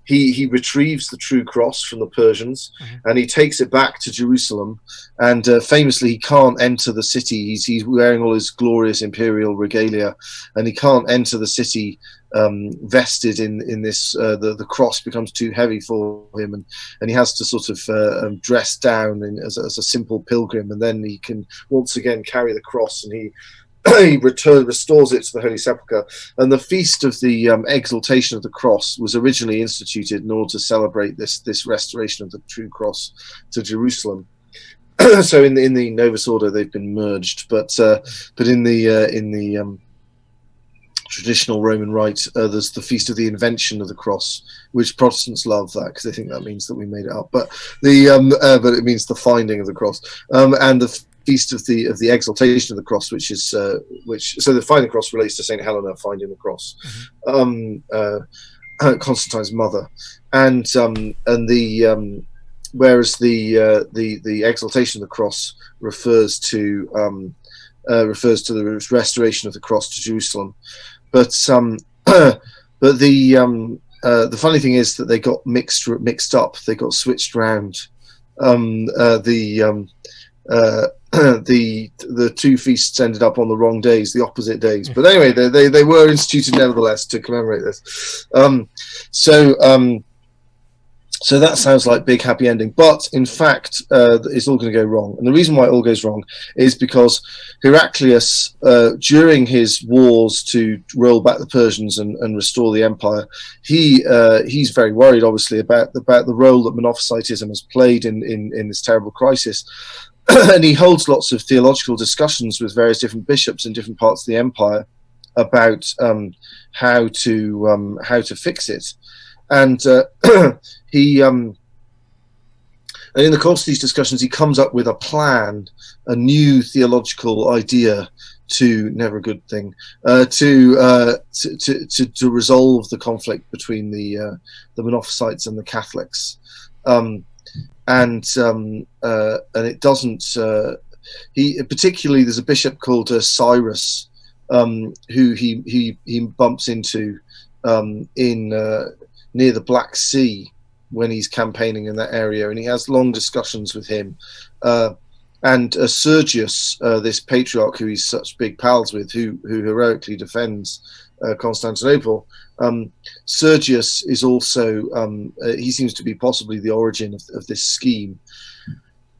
he retrieves the true cross from the Persians, and he takes it back to Jerusalem. And famously, he can't enter the city. He's wearing all his glorious imperial regalia, and he can't enter the city vested in this. The cross becomes too heavy for him, and he has to sort of dress down as a simple pilgrim, and then he can once again carry the cross, and he restores it to the Holy Sepulchre. And the feast of the exaltation of the cross was originally instituted in order to celebrate this restoration of the true cross to Jerusalem. So in the Novus Ordo they've been merged, but in the traditional Roman rite, there's the feast of the invention of the cross, which Protestants love that because they think that means that we made it up. But it means the finding of the cross, and the feast of the exaltation of the cross, so the finding the cross relates to Saint Helena finding the cross, Constantine's mother, and whereas the exaltation of the cross refers to the restoration of the cross to Jerusalem, but the funny thing is that they got mixed up. They got switched round. The two feasts ended up on the wrong days, the opposite days. But anyway, they were instituted nevertheless to commemorate this. So that sounds like big happy ending, but in fact, it's all going to go wrong. And the reason why it all goes wrong is because Heraclius, during his wars to roll back the Persians and restore the empire, he's very worried, obviously, about the role that Monophysitism has played in this terrible crisis. And he holds lots of theological discussions with various different bishops in different parts of the empire about how to fix it. And he and in the course of these discussions, he comes up with a plan, a new theological idea never a good thing, to resolve the conflict between the Monophysites and the Catholics. And it doesn't. Particularly, there's a bishop called Cyrus, who he bumps into near the Black Sea when he's campaigning in that area, and he has long discussions with him. And Sergius, this patriarch who he's such big pals with, who heroically defends Constantinople. Sergius is also, he seems to be possibly the origin of this scheme.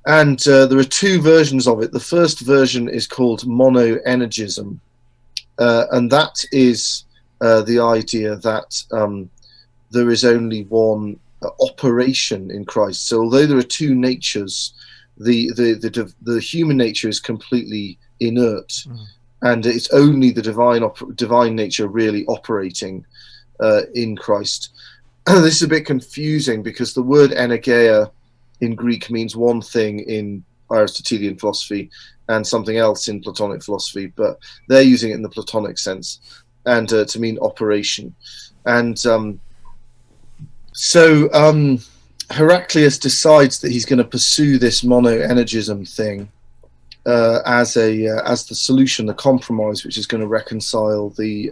And there are two versions of it. The first version is called monoenergism, and that is the idea that there is only one operation in Christ. So although there are two natures, the human nature is completely inert, and it's only the divine nature really operating in Christ. This is a bit confusing because the word energeia in Greek means one thing in Aristotelian philosophy and something else in Platonic philosophy, but they're using it in the Platonic sense and to mean operation. And so Heraclius decides that he's going to pursue this monoenergism thing, as the solution, the compromise, which is going to reconcile the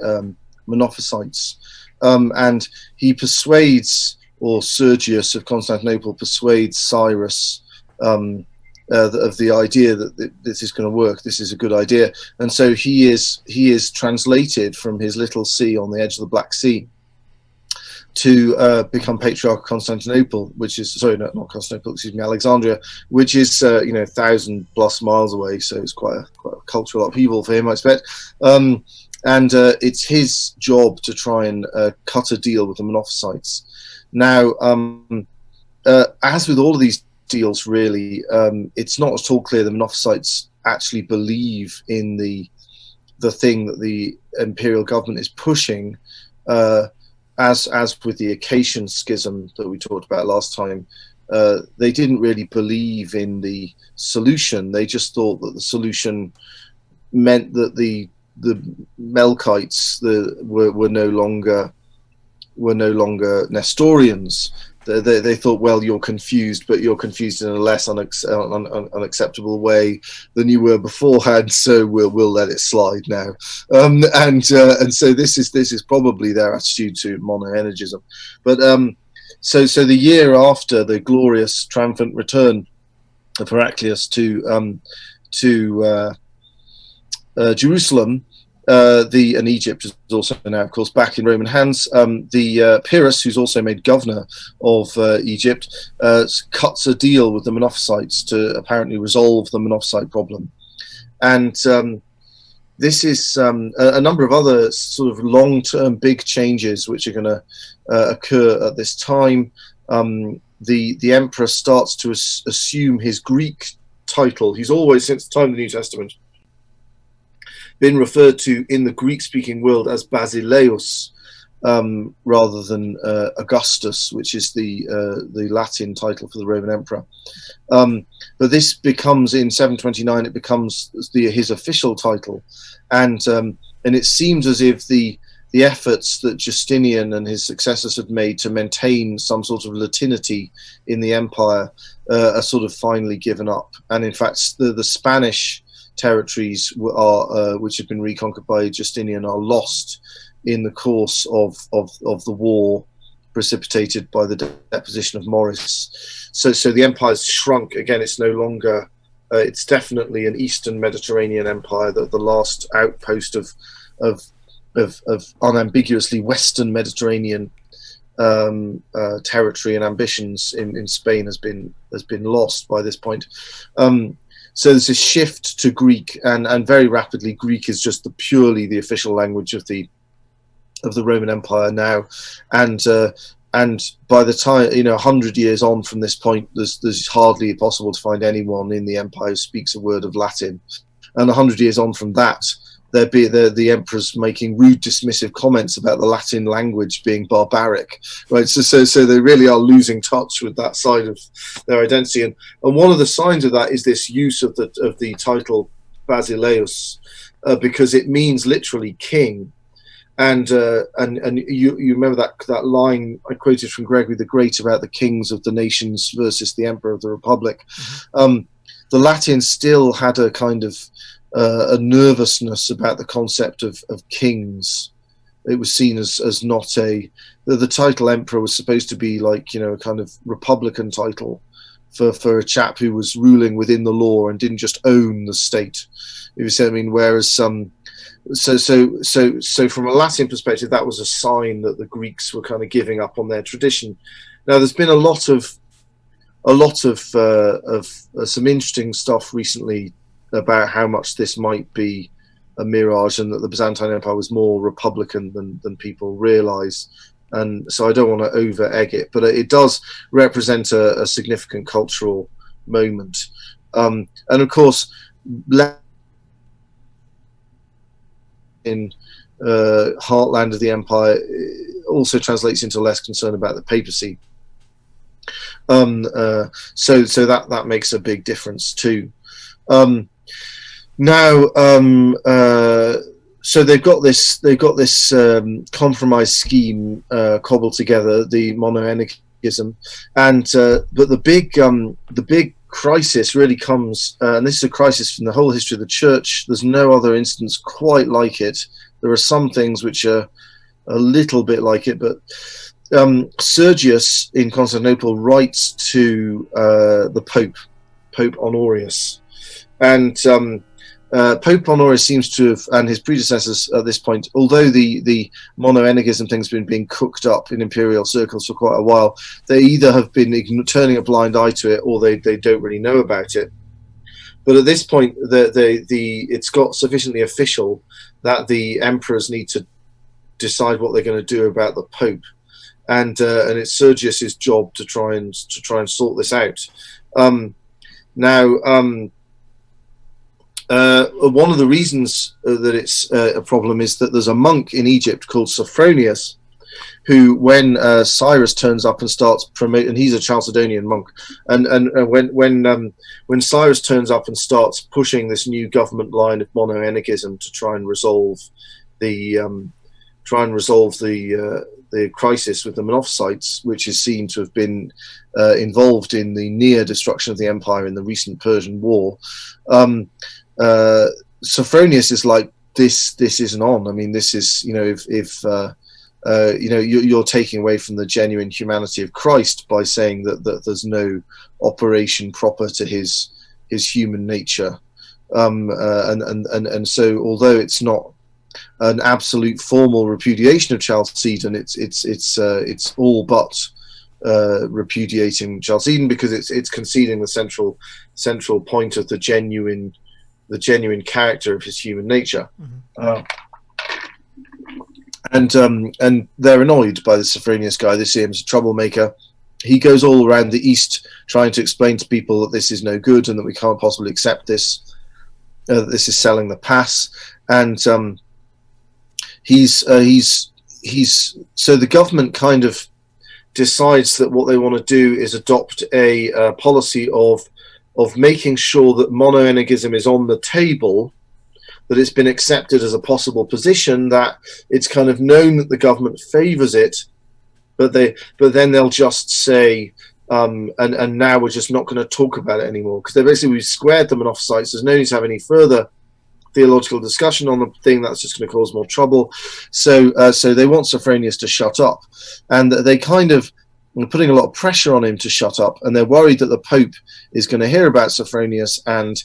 Monophysites, and he persuades, or Sergius of Constantinople persuades Cyrus of the idea that this is going to work. This is a good idea, and so he is translated from his little see on the edge of the Black Sea to become Patriarch of Constantinople, which is not Constantinople, excuse me, Alexandria, which is 1,000+ miles away. So it's quite a cultural upheaval for him, I expect. And it's his job to try and cut a deal with the Monophysites. Now, as with all of these deals, really, it's not at all clear the Monophysites actually believe in the thing that the imperial government is pushing. As with the Acacian schism that we talked about last time, they didn't really believe in the solution. They just thought that the solution meant that the Melkites were no longer Nestorians. They thought, well, you're confused, but you're confused in a less unacceptable way than you were beforehand. So we'll let it slide now. And so this is probably their attitude to monoenergism. But so the year after the glorious triumphant return of Heraclius to Jerusalem, and Egypt is also now, of course, back in Roman hands. The Pyrrhus, who's also made governor of Egypt, cuts a deal with the Monophysites to apparently resolve the Monophysite problem. And this is a number of other sort of long-term big changes which are going to occur at this time. The emperor starts to assume his Greek title. He's always, since the time of the New Testament, been referred to in the Greek-speaking world as Basileus, rather than Augustus, which is the Latin title for the Roman emperor. But this becomes, in 729, it becomes his official title, and it seems as if the efforts that Justinian and his successors had made to maintain some sort of Latinity in the empire are sort of finally given up. And in fact, the Spanish territories which have been reconquered by Justinian are lost in the course of the war precipitated by the deposition of Maurice. So the empire's shrunk again. It's no longer. It's definitely an Eastern Mediterranean empire. The last outpost of unambiguously Western Mediterranean territory and ambitions in Spain has been lost by this point. So there's a shift to Greek, and very rapidly Greek is just purely the official language of the Roman Empire now, and by the time 100 years on from this point, there's hardly possible to find anyone in the empire who speaks a word of Latin, and 100 years on from that, the emperor's making rude, dismissive comments about the Latin language being barbaric, right? So they really are losing touch with that side of their identity, and one of the signs of that is this use of the title Basileus, because it means literally king, and you remember that line I quoted from Gregory the Great about the kings of the nations versus the emperor of the republic. The Latins still had a kind of a nervousness about the concept of kings. It was seen as not the title emperor was supposed to be like a kind of republican title for a chap who was ruling within the law and didn't just own the state. Whereas so from a Latin perspective, that was a sign that the Greeks were kind of giving up on their tradition. Now there's been a lot of some interesting stuff recently about how much this might be a mirage and that the Byzantine Empire was more republican than people realize. And so I don't want to over egg it, but it does represent a significant cultural moment. And of course, in heartland of the empire also translates into less concern about the papacy. So that makes a big difference too. So they've got this compromise scheme cobbled together, the monoenergism, and but the big crisis really comes, and this is a crisis from the whole history of the church. There's no other instance quite like it. There are some things which are a little bit like it, but Sergius in Constantinople writes to the Pope Honorius, and Pope Honorius seems to have, and his predecessors at this point, although the monoenegism thing's been being cooked up in imperial circles for quite a while, they either have been turning a blind eye to it, or they don't really know about it. But at this point, it's got sufficiently official that the emperors need to decide what they're going to do about the Pope, and it's Sergius's job to try and sort this out. One of the reasons that it's a problem is that there's a monk in Egypt called Sophronius, who, when Cyrus turns up and starts promoting, and he's a Chalcedonian monk, and when Cyrus turns up and starts pushing this new government line of monoenegism to try and resolve the crisis with the Monophysites, which is seen to have been involved in the near destruction of the empire in the recent Persian War. Sophronius is like, this isn't on. I mean, this is, if you're taking away from the genuine humanity of Christ by saying that there's no operation proper to his human nature, and so although it's not an absolute formal repudiation of Chalcedon, it's all but repudiating Chalcedon, because it's conceding the central point of the genuine character of his human nature. And they're annoyed by the Sophronius guy. They see him as a troublemaker. He goes all around the East trying to explain to people that this is no good and that we can't possibly accept this. This is selling the pass, and he's so the government kind of decides that what they want to do is adopt a policy of making sure that monoenegism is on the table, that it's been accepted as a possible position, that it's kind of known that the government favors it, but then they'll just say, and now we're just not going to talk about it anymore, because we've squared the Monophysites. There's no need to have any further theological discussion on the thing. That's just going to cause more trouble. So they want Sophronius to shut up, and they kind of are putting a lot of pressure on him to shut up, and they're worried that the Pope is going to hear about Sophronius, and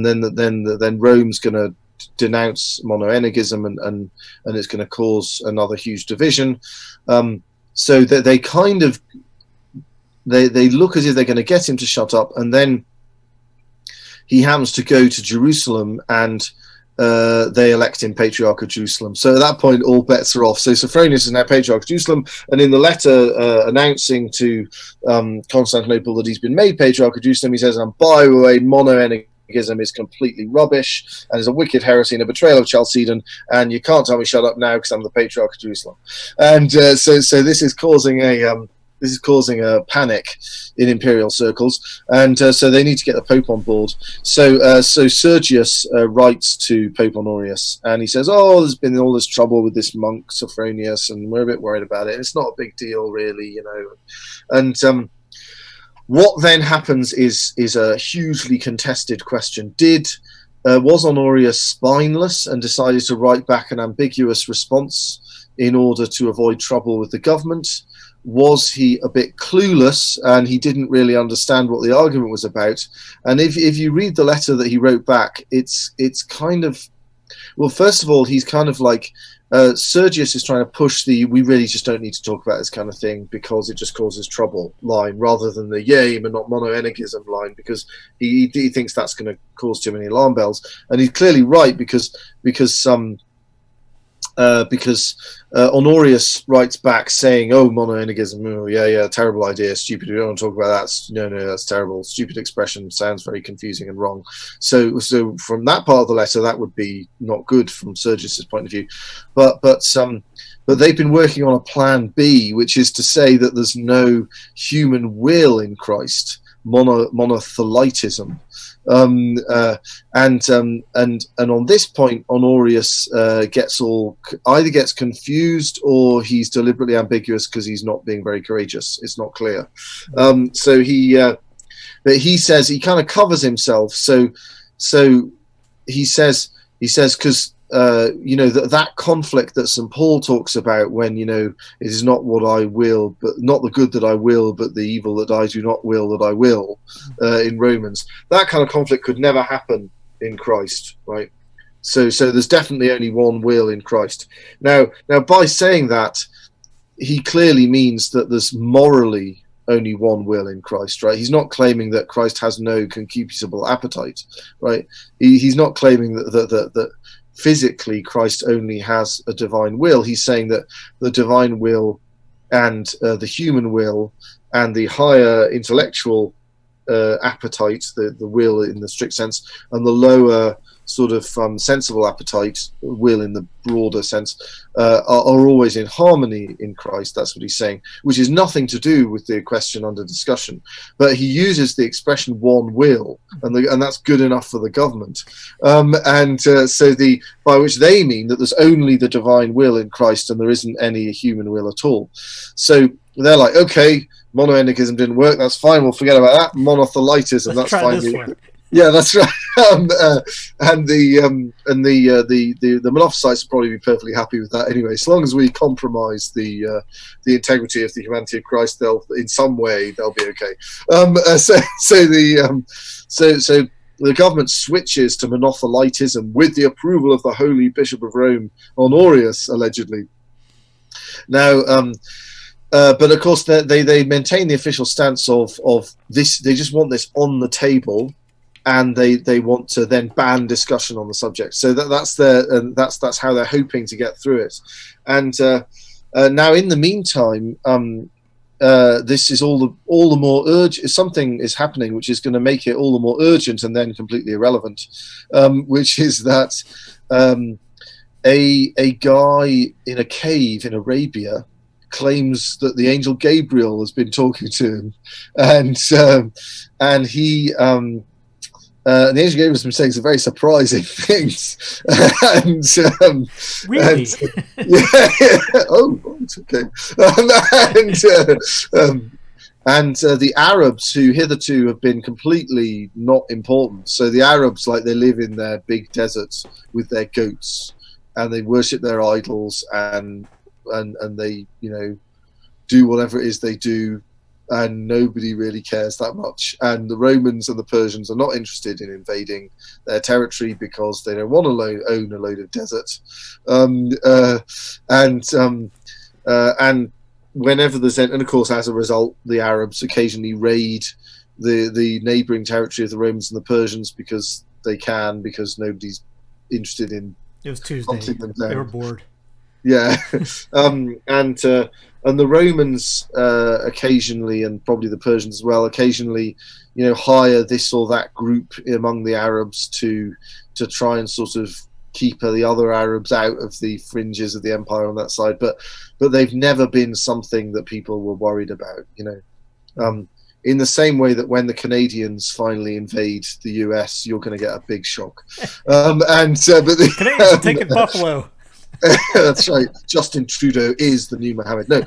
then Rome's going to denounce monoenegism, and it's going to cause another huge division. So that they kind of they look as if they're going to get him to shut up, and then he happens to go to Jerusalem, and they elect him Patriarch of Jerusalem. So at that point, all bets are off. So Sophronius is now Patriarch of Jerusalem, and in the letter announcing to Constantinople that he's been made Patriarch of Jerusalem, he says, and by the way, monoenegism is completely rubbish and is a wicked heresy and a betrayal of Chalcedon, and you can't tell me shut up now because I'm the Patriarch of Jerusalem. And so this is causing a panic in imperial circles, and so they need to get the Pope on board. So Sergius writes to Pope Honorius, and he says, "Oh, there's been all this trouble with this monk Sophronius, and we're a bit worried about it. It's not a big deal, really, And what then happens is a hugely contested question. Was Honorius spineless and decided to write back an ambiguous response in order to avoid trouble with the government? Was he a bit clueless and he didn't really understand what the argument was about? And if you read the letter that he wrote back, it's kind of, well, first of all, he's kind of like, Sergius is trying to push we really just don't need to talk about this kind of thing because it just causes trouble line, rather than the yay but not monoenegism line, because he thinks that's going to cause too many alarm bells. And he's clearly right, because Honorius writes back saying, "Oh, monoenegism, oh, yeah, terrible idea, stupid. We don't want to talk about that. No, that's terrible. Stupid expression, sounds very confusing and wrong." So from that part of the letter, that would be not good from Sergius's point of view. But they've been working on a plan B, which is to say that there's no human will in Christ, monothelitism. And on this point, Honorius either gets confused or he's deliberately ambiguous because he's not being very courageous. It's not clear. So he but he says he kind of covers himself. So he says because that conflict that St. Paul talks about when it is not what I will, but not the good that I will, but the evil that I do not will that I will, in Romans. That kind of conflict could never happen in Christ, right? So there's definitely only one will in Christ. Now by saying that, he clearly means that there's morally only one will in Christ, right? He's not claiming that Christ has no concupiscible appetite, right? He's not claiming that physically Christ only has a divine will. He's saying that the divine will and the human will and the higher intellectual appetite, the will in the strict sense, and the lower sort of sensible appetite, will in the broader sense, are always in harmony in Christ. That's what he's saying, which is nothing to do with the question under discussion. But he uses the expression one will, and that's good enough for the government. So by which they mean that there's only the divine will in Christ and there isn't any human will at all. So they're like, okay, monothelitism didn't work, that's fine, we'll forget about that. Monothelitism, that's fine. Yeah, that's right. And the Monophysites will probably be perfectly happy with that anyway. As long as we compromise the integrity of the humanity of Christ, in some way they'll be okay. So the government switches to Monothelitism with the approval of the Holy Bishop of Rome, Honorius, allegedly. Now, but of course they maintain the official stance of this. They just want this on the table. And they want to then ban discussion on the subject. So that's how they're hoping to get through it. And now, in the meantime, this is all the more urgent. Something is happening which is going to make it all the more urgent and then completely irrelevant. Which is that a guy in a cave in Arabia claims that the angel Gabriel has been talking to him, and he. The angel Gabriel has been saying some very surprising things, really? Oh, okay. The Arabs, who hitherto have been completely not important, so the Arabs, like, they live in their big deserts with their goats, and they worship their idols, and they do whatever it is they do. And nobody really cares that much. And the Romans and the Persians are not interested in invading their territory because they don't want to own a load of desert. And whenever there's, and of course, as a result, the Arabs occasionally raid the neighbouring territory of the Romans and the Persians because they can, because nobody's interested in. It was Tuesday. They were bored. Yeah, and the Romans occasionally, and probably the Persians as well, occasionally, hire this or that group among the Arabs to try and sort of keep the other Arabs out of the fringes of the empire on that side. But they've never been something that people were worried about. In the same way that when the Canadians finally invade the US, you're going to get a big shock. But the Canadians are taking Buffalo. That's right. Justin Trudeau is the new Mohammed. No,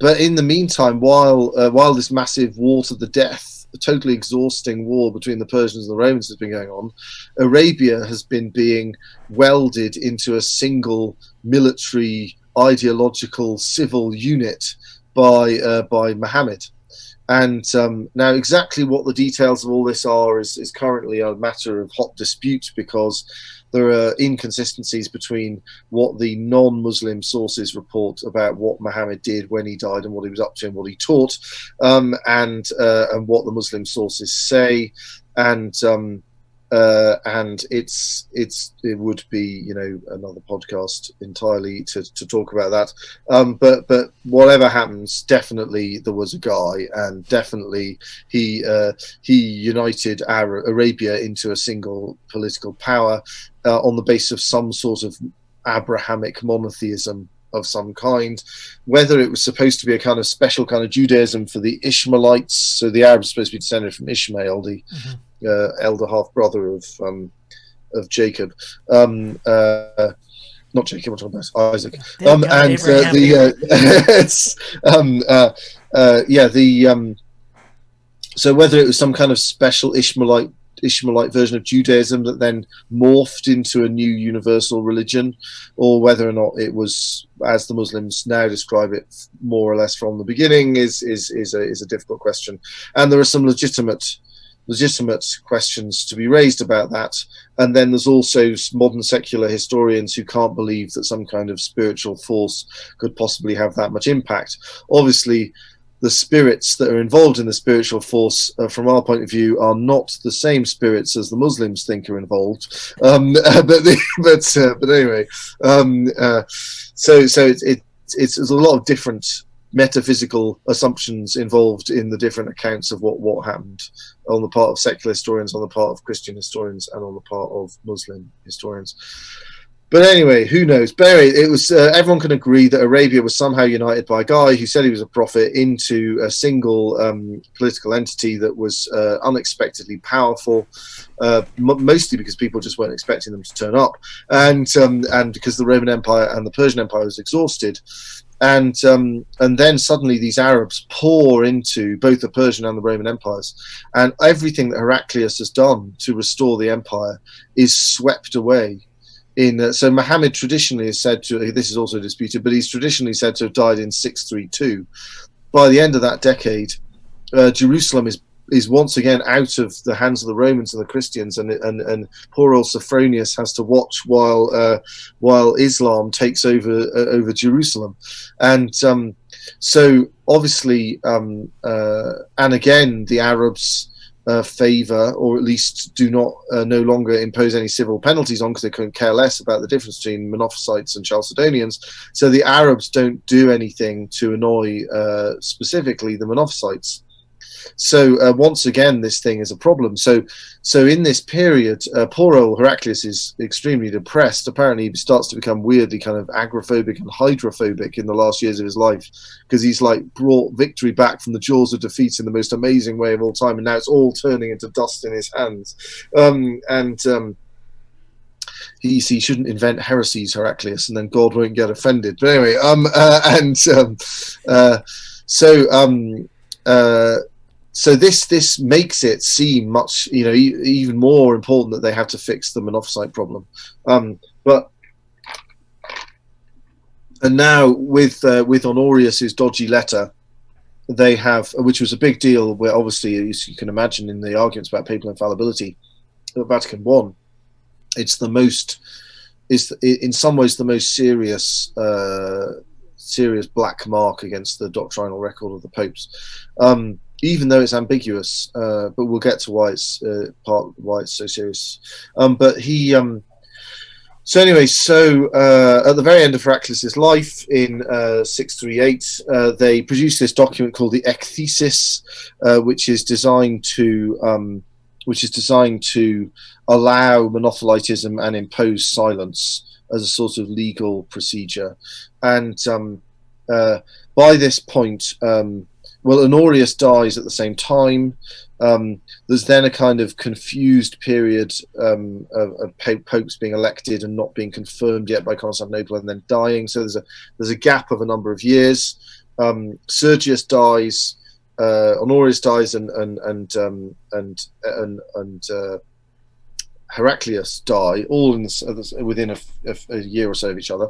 but in the meantime, while this massive war to the death, a totally exhausting war between the Persians and the Romans has been going on, Arabia has been being welded into a single military, ideological, civil unit by Muhammad. And now exactly what the details of all this are is currently a matter of hot dispute, because there are inconsistencies between what the non-Muslim sources report about what Muhammad did when he died and what he was up to and what he taught, and what the Muslim sources say. And it would be another podcast entirely to talk about that. But whatever happens, definitely there was a guy, and definitely he united Arabia into a single political power on the basis of some sort of Abrahamic monotheism of some kind. Whether it was supposed to be a kind of special kind of Judaism for the Ishmaelites, so the Arabs are supposed to be descended from Ishmael, the elder half brother of Jacob, not Jacob, I'm talking about Isaac. There you go, And Abraham. so whether it was some kind of special Ishmaelite version of Judaism that then morphed into a new universal religion, or whether or not it was, as the Muslims now describe it, more or less from the beginning, is a difficult question. And there are some legitimate questions to be raised about that. And then there's also modern secular historians who can't believe that some kind of spiritual force could possibly have that much impact. Obviously, the spirits that are involved in the spiritual force, from our point of view, are not the same spirits as the Muslims think are involved. But anyway, so it's there's a lot of different metaphysical assumptions involved in the different accounts of what happened on the part of secular historians, on the part of Christian historians, and on the part of Muslim historians. But anyway, who knows? But anyway, it was everyone can agree that Arabia was somehow united by a guy who said he was a prophet into a single political entity that was unexpectedly powerful, mostly because people just weren't expecting them to turn up, and because the Roman Empire and the Persian Empire was exhausted. And then suddenly these Arabs pour into both the Persian and the Roman empires, and everything that Heraclius has done to restore the empire is swept away. So Muhammad traditionally is said to, this is also disputed, but he's traditionally said to have died in 632. By the end of that decade, Jerusalem is once again out of the hands of the Romans and the Christians, and poor old Sophronius has to watch while Islam takes over Jerusalem. And so obviously, and again, the Arabs favour, or at least do not no longer impose any civil penalties on, because they couldn't care less about the difference between Monophysites and Chalcedonians. So the Arabs don't do anything to annoy specifically the Monophysites. So once again, this thing is a problem. So in this period, poor old Heraclius is extremely depressed. Apparently, he starts to become weirdly kind of agoraphobic and hydrophobic in the last years of his life, because he's like brought victory back from the jaws of defeat in the most amazing way of all time, and now it's all turning into dust in his hands. He shouldn't invent heresies, Heraclius, and then God won't get offended. But anyway, so this makes it seem much, even more important that they have to fix the Monophysite problem. And now with Honorius's dodgy letter, they have, which was a big deal, where obviously, as you can imagine, in the arguments about papal infallibility at Vatican I, it's in some ways the most serious black mark against the doctrinal record of the popes. Even though it's ambiguous, but we'll get to why it's so serious. But he, so anyway, at the very end of Heraclius's life in 638, they produced this document called the Ekthesis, which is designed to allow Monothelitism and impose silence as a sort of legal procedure. And by this point, Honorius dies at the same time. There's then a kind of confused period of popes being elected and not being confirmed yet by Constantinople, and then dying. So there's a gap of a number of years. Sergius dies, Honorius dies, and Heraclius die, all within a year or so of each other.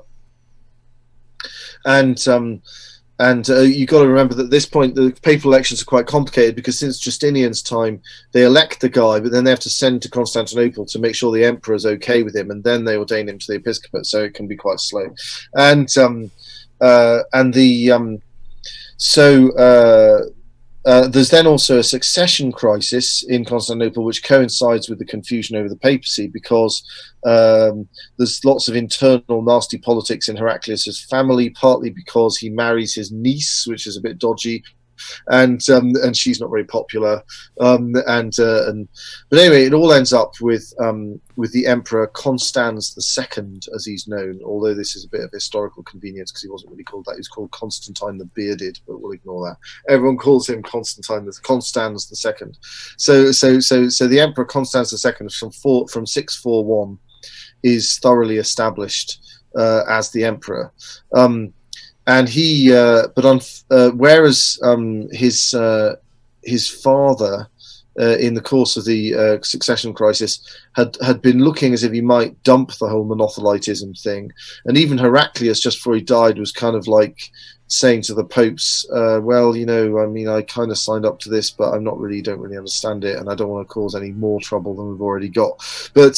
And you've got to remember that at this point the papal elections are quite complicated, because since Justinian's time they elect the guy, but then they have to send to Constantinople to make sure the emperor is okay with him, and then they ordain him to the episcopate. So it can be quite slow. There's then also a succession crisis in Constantinople, which coincides with the confusion over the papacy, because there's lots of internal nasty politics in Heraclius's family, partly because he marries his niece, which is a bit dodgy, and she's not very popular. But anyway, it all ends up with the Emperor Constans II, as he's known. Although this is a bit of historical convenience, because he wasn't really called that; he was called Constantine the Bearded. But we'll ignore that. Everyone calls him Constans II. So the Emperor Constans II from 641 is thoroughly established as the emperor. And he, whereas his father, in the course of the succession crisis, had been looking as if he might dump the whole Monothelitism thing, and even Heraclius, just before he died, was kind of like saying to the popes, well, you know, I mean, I kind of signed up to this, but don't really understand it, and I don't want to cause any more trouble than we've already got. But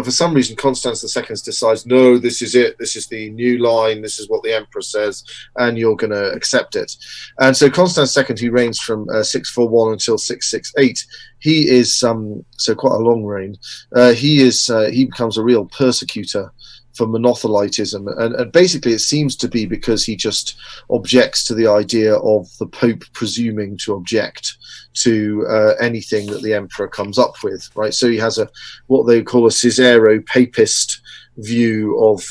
for some reason, Constance II decides, no, this is it. This is the new line. This is what the emperor says, and you're going to accept it. And so Constance II, who reigns from 641 until 668, he is so quite a long reign. He becomes a real persecutor for Monothelitism, and basically it seems to be because he just objects to the idea of the Pope presuming to object to anything that the emperor comes up with, right? So he has what they call a Caesaro-papist view of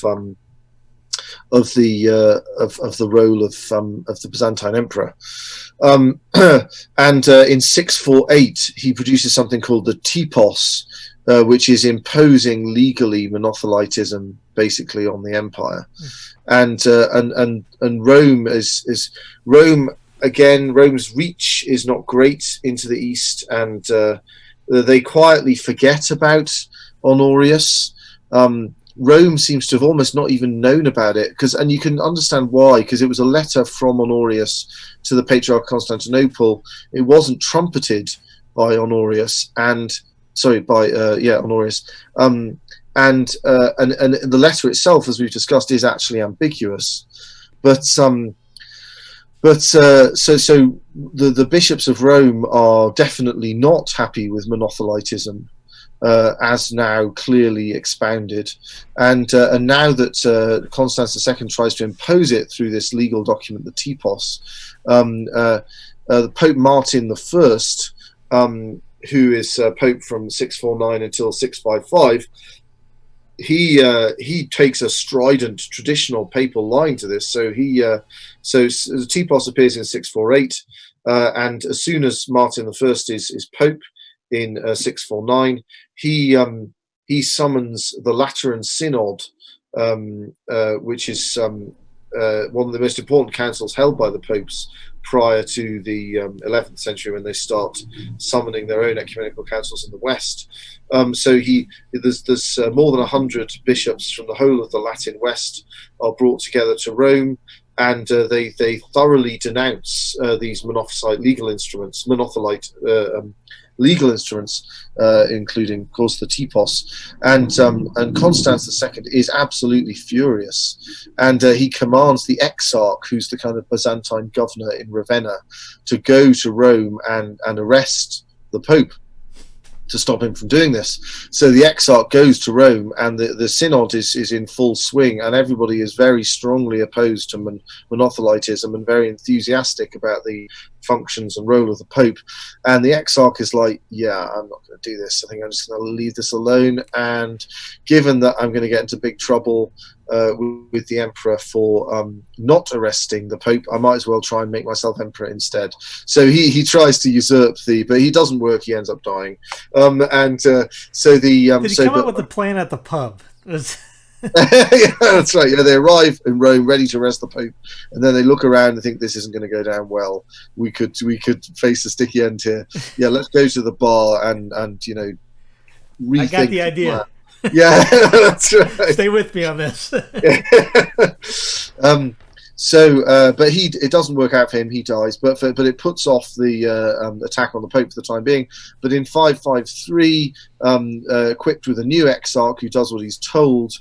the role of the Byzantine emperor. And in 648 he produces something called the Typos, which is imposing legally Monothelitism basically on the empire. And Rome is Rome again. Rome's reach is not great into the east, and they quietly forget about Honorius. Rome seems to have almost not even known about it, and you can understand why, because it was a letter from Honorius to the Patriarch of Constantinople. It wasn't trumpeted by Honorius, Honorius. And the letter itself, as we've discussed, is actually ambiguous. But the bishops of Rome are definitely not happy with Monothelitism, as now clearly expounded, and now that Constance II tries to impose it through this legal document, the Typos, the Pope Martin I, who is Pope from 649 until 655, he takes a strident traditional papal line to this. So the Typos appears in 648, and as soon as Martin I is Pope in 649, he summons the Lateran Synod, which is one of the most important councils held by the popes prior to the 11th century, when they start summoning their own ecumenical councils in the West. So there's more than 100 bishops from the whole of the Latin West are brought together to Rome, and they thoroughly denounce these Monothelite legal instruments, including, of course, the Typos, and Constance II is absolutely furious, and he commands the exarch, who's the kind of Byzantine governor in Ravenna, to go to Rome and arrest the Pope to stop him from doing this. So the exarch goes to Rome, and the synod is in full swing, and everybody is very strongly opposed to Monothelitism and very enthusiastic about the functions and role of the Pope. And the exarch is like, yeah, I'm not going to do this. I think I'm just going to leave this alone, and given that I'm going to get into big trouble with the emperor for not arresting the Pope, I might as well try and make myself emperor instead. So he tries to usurp but he doesn't work. He ends up dying. Did he come up with the plan at the pub? Yeah, that's right. Yeah, they arrive in Rome ready to arrest the Pope, and then they look around and think this isn't going to go down well. We could face a sticky end here. Yeah, let's go to the bar and rethink. I got the idea. Yeah, that's right. Stay with me on this. But it doesn't work out for him. He dies, but it puts off the attack on the Pope for the time being. But in 553, equipped with a new exarch who does what he's told,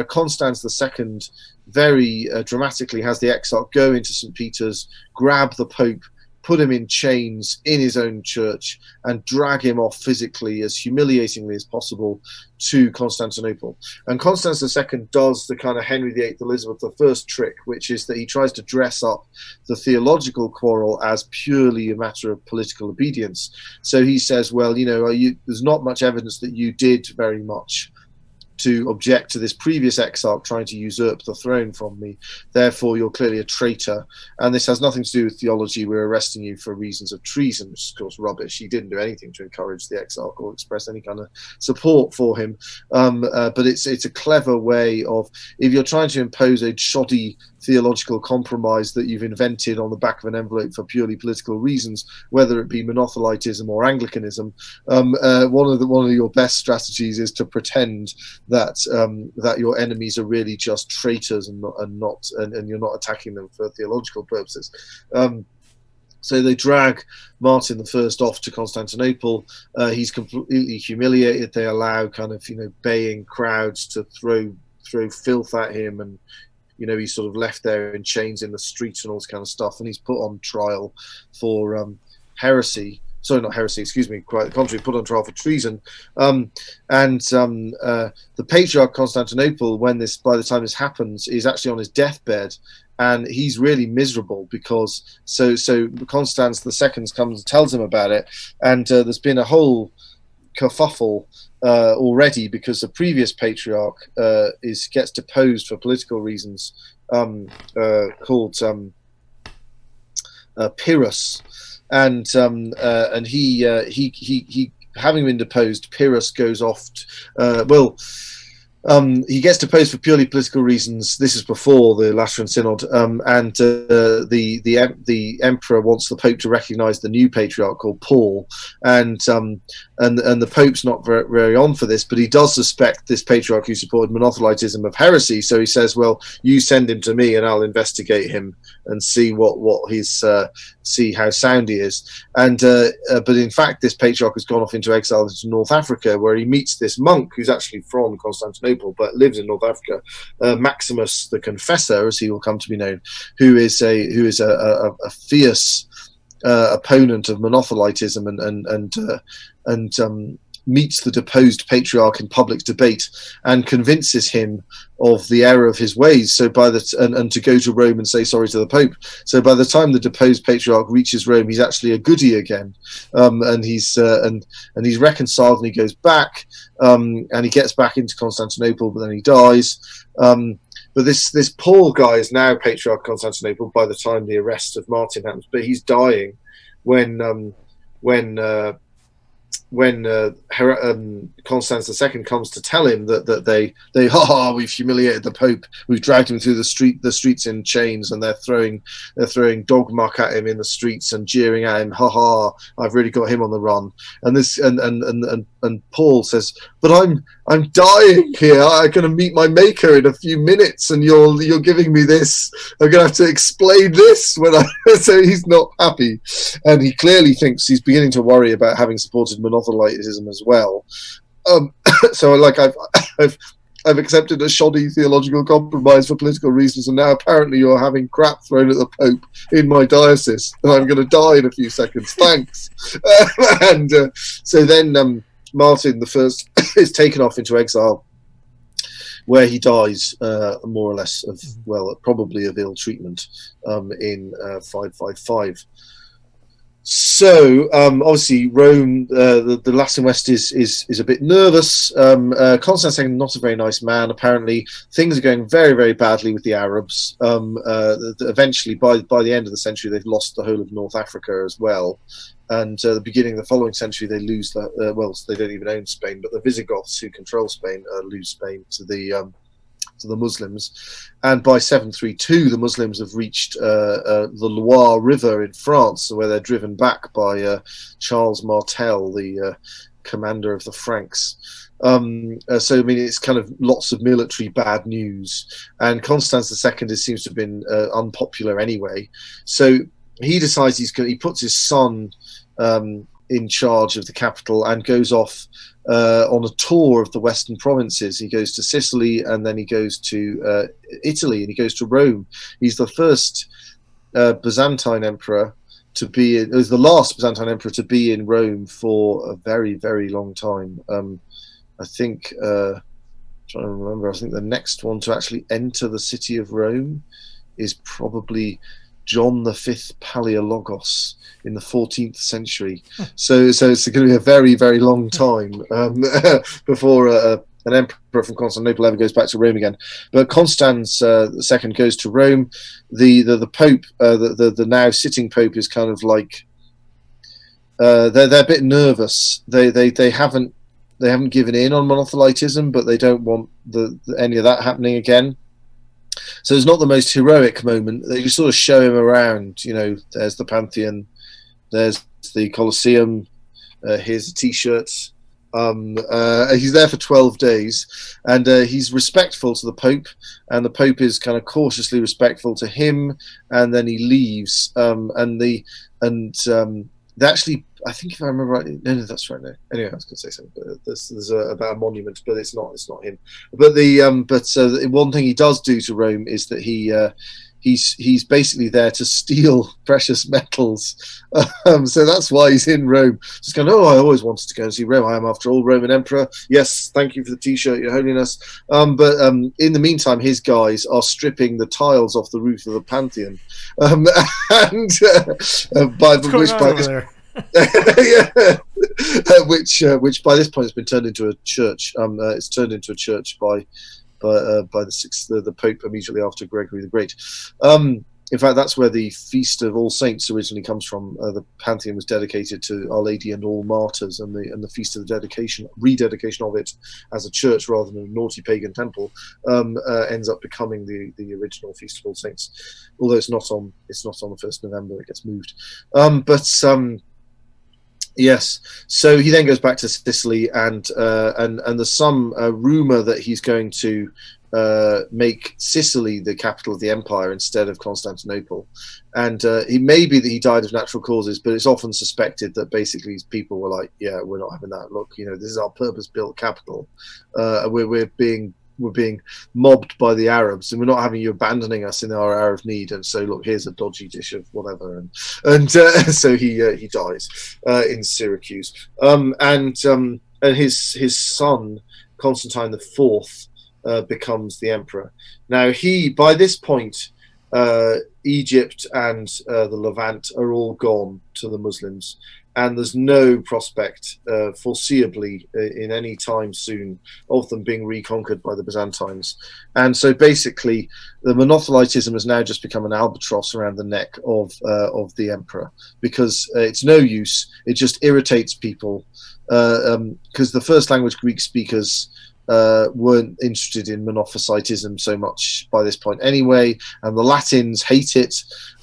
Constance II very dramatically has the exarch go into St. Peter's, grab the Pope, put him in chains in his own church, and drag him off physically, as humiliatingly as possible, to Constantinople. And Constance II does the kind of Henry VIII Elizabeth I trick, which is that he tries to dress up the theological quarrel as purely a matter of political obedience. So he says, well, there's not much evidence that you did very much to object to this previous exarch trying to usurp the throne from me. Therefore, you're clearly a traitor. And this has nothing to do with theology. We're arresting you for reasons of treason, which is, of course, rubbish. He didn't do anything to encourage the exarch or express any kind of support for him. But it's a clever way of, if you're trying to impose a shoddy theological compromise that you've invented on the back of an envelope for purely political reasons, whether it be Monothelitism or Anglicanism, one of your best strategies is to pretend that that your enemies are really just traitors and you're not attacking them for theological purposes. So they drag Martin I off to Constantinople. He's completely humiliated. They allow kind of baying crowds to throw filth at him, and he's sort of left there in chains in the streets and all this kind of stuff. And he's put on trial for heresy. Sorry, not heresy, excuse me, quite the contrary, put on trial for treason. The Patriarch of Constantinople, by the time this happens, is actually on his deathbed, and he's really miserable because so Constans II comes and tells him about it, and there's been a whole kerfuffle already because the previous Patriarch gets deposed for political reasons, called Pyrrhus. And he having been deposed, Pyrrhus goes off. He gets deposed for purely political reasons. This is before the Lateran Synod, and the emperor wants the Pope to recognise the new patriarch called Paul, and the Pope's not very on for this, but he does suspect this patriarch who supported Monothelitism of heresy. So he says, "Well, you send him to me, and I'll investigate him and see see how sound he is." And but in fact, this patriarch has gone off into exile into North Africa, where he meets this monk who's actually from Constantinople but lives in North Africa, Maximus the Confessor, as he will come to be known, who is a fierce opponent of Monothelitism and meets the deposed patriarch in public debate and convinces him of the error of his ways. So and to go to Rome and say sorry to the Pope. So by the time the deposed patriarch reaches Rome, he's actually a goodie again, and he's reconciled, and he goes back, and he gets back into Constantinople, but then he dies. But this Paul guy is now Patriarch of Constantinople by the time the arrest of Martin happens, but he's dying when Constans II comes to tell him that we've humiliated the Pope, we've dragged him through the streets in chains, and they're throwing dog muck at him in the streets and jeering at him, I've really got him on the run. And Paul says, but I'm dying here, I'm going to meet my maker in a few minutes, and you're giving me this, I'm going to have to explain this so he's not happy, and he clearly thinks, he's beginning to worry about having supported Monothelitism as well. So I've accepted a shoddy theological compromise for political reasons, and now apparently you're having crap thrown at the Pope in my diocese, and I'm going to die in a few seconds. Thanks. So then Martin I is taken off into exile, where he dies more or less of, probably of ill treatment in 555. So obviously Rome, the Latin West is a bit nervous. Constantine II, not a very nice man. Apparently, things are going very, very badly with the Arabs. Eventually, by the end of the century, they've lost the whole of North Africa as well. And the beginning of the following century, they lose they don't even own Spain, but the Visigoths, who control Spain, lose Spain to the Muslims. And by 732, the Muslims have reached the Loire River in France, where they're driven back by Charles Martel, the commander of the Franks. So I mean, it's kind of lots of military bad news, and Constans II seems to have been unpopular anyway. So he decides he puts his son in charge of the capital and goes off on a tour of the western provinces. He goes to Sicily, and then he goes to Italy, and he goes to Rome. He's the first Byzantine emperor to be it was the last Byzantine emperor to be in Rome for a very, very long time. I think trying to remember, I think the next one to actually enter the city of Rome is probably John V Palaiologos in the 14th century. So it's going to be a very, very long time before an emperor from Constantinople ever goes back to Rome again. But Constans II goes to Rome. The Pope, the now sitting Pope, is kind of like they're a bit nervous. They haven't given in on Monothelitism, but they don't want any of that happening again. So it's not the most heroic moment. They just sort of show him around. You know, there's the Pantheon, there's the Colosseum. Here's a T-shirt. He's there for 12 days, and he's respectful to the Pope, and the Pope is kind of cautiously respectful to him, and then he leaves. They actually, I think if I remember right, no, that's right. No, anyway, I was going to say something. But there's about a monument, but it's not him. But one thing he does do to Rome is that he's basically there to steal precious metals. So that's why he's in Rome. Just going, I always wanted to go and see Rome. I am, after all, Roman Emperor. Yes, thank you for the T-shirt, Your Holiness. But in the meantime, his guys are stripping the tiles off the roof of the Pantheon. Which by this point has been turned into a church. It's turned into a church by the Pope immediately after Gregory the Great. In fact, that's where the Feast of All Saints originally comes from. The Pantheon was dedicated to Our Lady and all martyrs, and the Feast of the rededication of it as a church rather than a naughty pagan temple ends up becoming the original Feast of All Saints. Although it's not on the 1st of November, it gets moved. Yes, so he then goes back to Sicily, and there's some rumor that he's going to make Sicily the capital of the empire instead of Constantinople, and it may be that he died of natural causes, but it's often suspected that basically people were like, yeah, we're not having that. Look, this is our purpose-built capital. We're being mobbed by the Arabs, and we're not having you abandoning us in our hour of need. And so, look, here's a dodgy dish of whatever, and so he dies in Syracuse. And his son Constantine IV becomes the emperor. Now, by this point, Egypt and the Levant are all gone to the Muslims, and there's no prospect, foreseeably, in any time soon, of them being reconquered by the Byzantines. And so basically, the Monothelitism has now just become an albatross around the neck of the emperor, because it's no use. It just irritates people, because the first language Greek speakers weren't interested in Monophysitism so much by this point anyway, and the Latins hate it,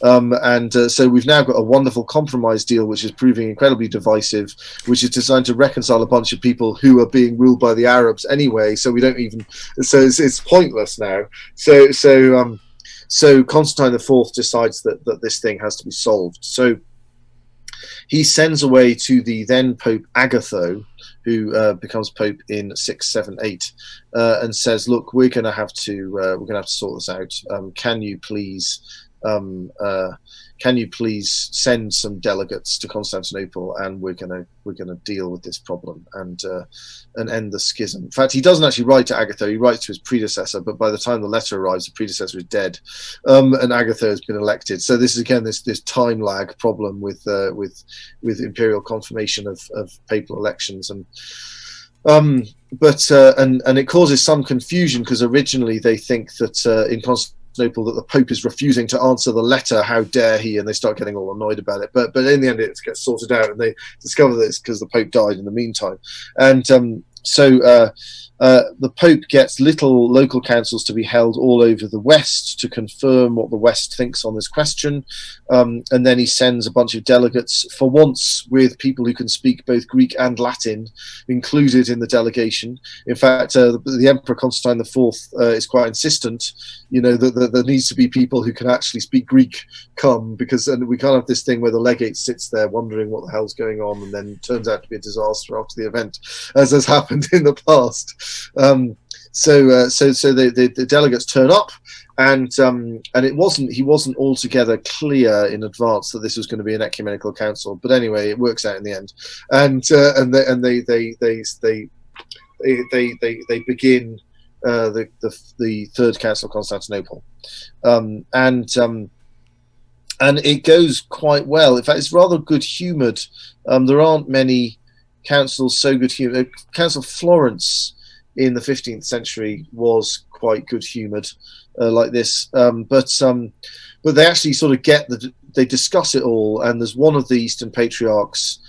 so we've now got a wonderful compromise deal which is proving incredibly divisive, which is designed to reconcile a bunch of people who are being ruled by the Arabs anyway, so it's pointless now. So Constantine IV decides that this thing has to be solved. So he sends away to the then Pope Agatho, who becomes Pope in 678, and says, "Look, we're going to have to sort this out. Can you please send some delegates to Constantinople, and we're going to deal with this problem and end the schism." In fact, he doesn't actually write to Agatho; he writes to his predecessor. But by the time the letter arrives, the predecessor is dead, and Agatho has been elected. So this is again this time lag problem with imperial confirmation of papal elections, and it causes some confusion, because originally they think that in Constantinople that the Pope is refusing to answer the letter. How dare he? And they start getting all annoyed about it. But in the end, it gets sorted out, and they discover that it's because the Pope died in the meantime. And the Pope gets little local councils to be held all over the West to confirm what the West thinks on this question. And then he sends a bunch of delegates, for once with people who can speak both Greek and Latin included in the delegation. In fact, the Emperor Constantine IV is quite insistent, that there needs to be people who can actually speak Greek come, because we can't have this thing where the legate sits there wondering what the hell's going on, and then turns out to be a disaster after the event, as has happened in the past. So the delegates turn up, and he wasn't altogether clear in advance that this was going to be an ecumenical council. But anyway, it works out in the end, and they begin the Third Council of Constantinople, and it goes quite well. In fact, it's rather good-humoured. There aren't many councils so good-humoured. Council of Florence in the 15th century was quite good-humoured like this, but they actually sort of they discuss it all, and there's one of the Eastern Patriarchs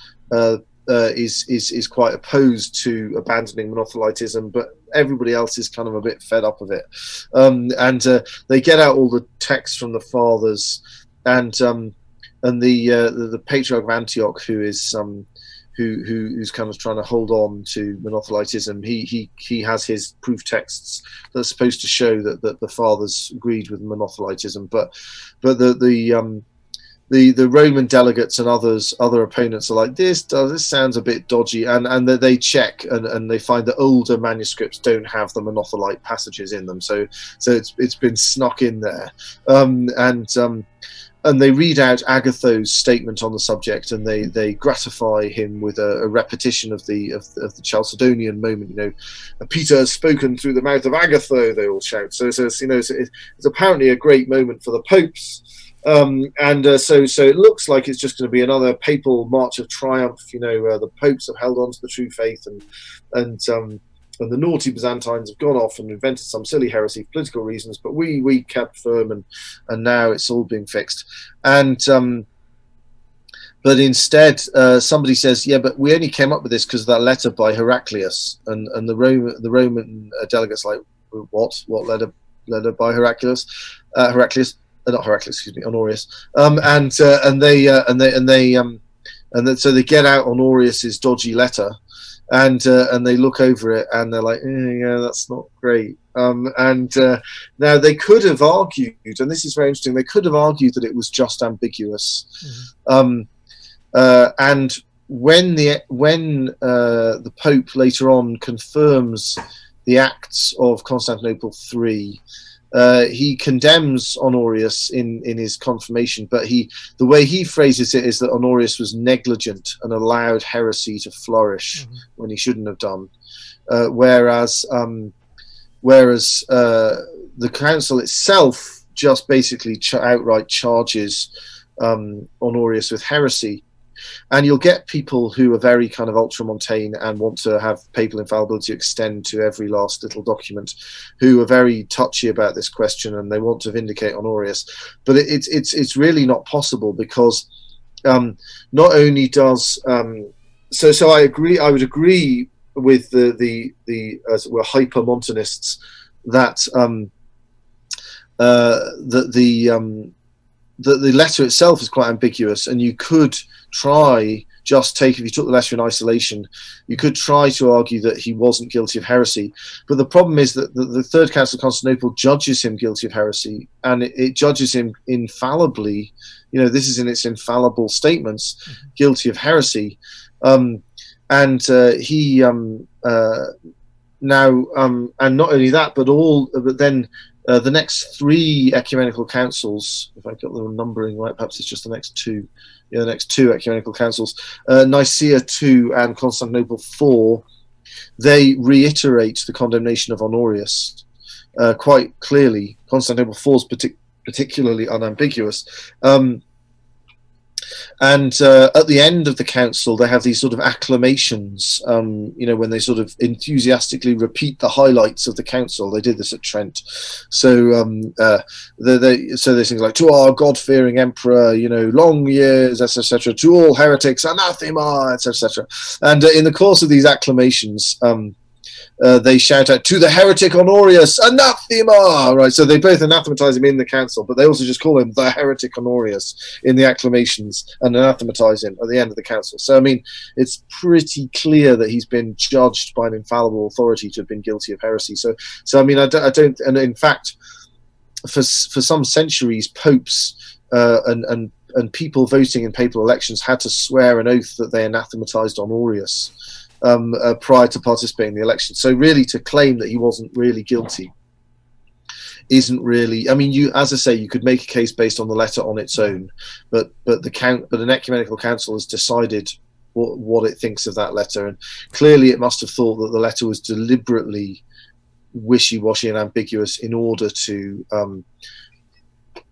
is quite opposed to abandoning Monothelitism, but everybody else is kind of a bit fed up of it, and they get out all the texts from the fathers, and the Patriarch of Antioch, who is who's kind of trying to hold on to Monothelitism, he has his proof texts that are supposed to show that the fathers agreed with Monothelitism, but the Roman delegates and other opponents are like, this sounds a bit dodgy, and they check and they find that older manuscripts don't have the Monothelite passages in them, so it's been snuck in there, and they read out Agatho's statement on the subject, and they gratify him with a repetition of the Chalcedonian moment. Peter has spoken through the mouth of Agatho, they all shout. So it's apparently a great moment for the popes. So it looks like it's just going to be another papal march of triumph. The popes have held on to the true faith, and the naughty Byzantines have gone off and invented some silly heresy for political reasons, but we kept firm, and now it's all being fixed. And but instead, somebody says, yeah, but we only came up with this because of that letter by Heraclius, and the Roman delegates like, what letter by Heraclius? Not Heraclius, excuse me, Honorius. So they get out Honorius's dodgy letter, and they look over it, and they're like, yeah, that's not great. Now they could have argued, and this is very interesting, they could have argued that it was just ambiguous. Mm-hmm. And when the Pope later on confirms the Acts of Constantinople III, he condemns Honorius in his confirmation, but the way he phrases it is that Honorius was negligent and allowed heresy to flourish when he shouldn't have done. Whereas the council itself just basically outright charges Honorius with heresy. And you'll get people who are very kind of ultramontane and want to have papal infallibility extend to every last little document, who are very touchy about this question, and they want to vindicate Honorius. But it's really not possible, because not only does so I agree. I would agree with the as it were hyper Montanists that the letter itself is quite ambiguous, and you could try if you took the letter in isolation, you could try to argue that he wasn't guilty of heresy. But the problem is that the Third Council of Constantinople judges him guilty of heresy, and it judges him infallibly. This is in its infallible statements, guilty of heresy. And he now, and not only that, but then the next three ecumenical councils, if I got the numbering right, perhaps it's just the next two. The next two ecumenical councils, Nicaea II and Constantinople IV, they reiterate the condemnation of Honorius quite clearly. Constantinople IV is particularly unambiguous. And at the end of the council, they have these sort of acclamations, when they sort of enthusiastically repeat the highlights of the council. They did this at Trent. So there's things like, to our God-fearing emperor, long years, etc., to all heretics, anathema, etc. And in the course of these acclamations, they shout out, to the heretic Honorius, anathema! Right, so they both anathematize him in the council, but they also just call him the heretic Honorius in the acclamations and anathematize him at the end of the council. So, I mean, it's pretty clear that he's been judged by an infallible authority to have been guilty of heresy. So I mean, I don't, and in fact, for some centuries, popes and people voting in papal elections had to swear an oath that they anathematized Honorius prior to participating in the election. So really, to claim that he wasn't really guilty isn't really. I mean, as I say, you could make a case based on the letter on its own, but an ecumenical council has decided what it thinks of that letter, and clearly it must have thought that the letter was deliberately wishy-washy and ambiguous in order to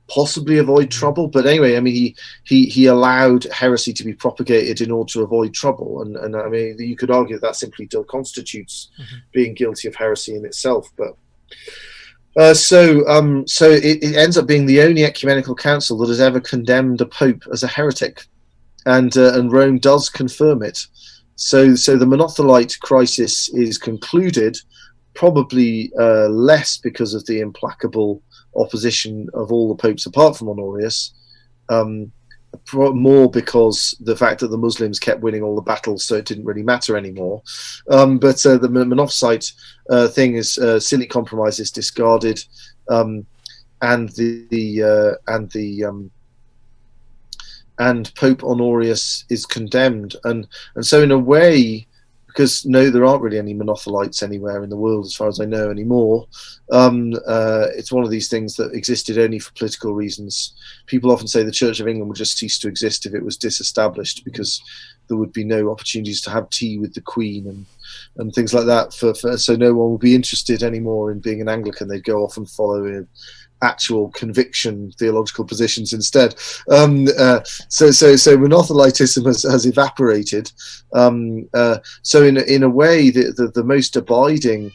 possibly avoid trouble. But anyway, I mean, he allowed heresy to be propagated in order to avoid trouble, and I mean, you could argue that simply constitutes being guilty of heresy in itself. But so it ends up being the only ecumenical council that has ever condemned a pope as a heretic, and Rome does confirm it. So the Monothelite crisis is concluded, probably less because of the implacable opposition of all the popes apart from Honorius, more because the fact that the Muslims kept winning all the battles, so it didn't really matter anymore. But the Monophysite thing is silly compromises discarded, and Pope Honorius is condemned, and so in a way, because there aren't really any Monothelites anywhere in the world as far as I know anymore, it's one of these things that existed only for political reasons. People often say the Church of England would just cease to exist if it was disestablished, because there would be no opportunities to have tea with the Queen and things like that, so no one would be interested anymore in being an Anglican. They'd go off and follow actual conviction theological positions instead. So Monothelitism has evaporated. So in a way, the most abiding,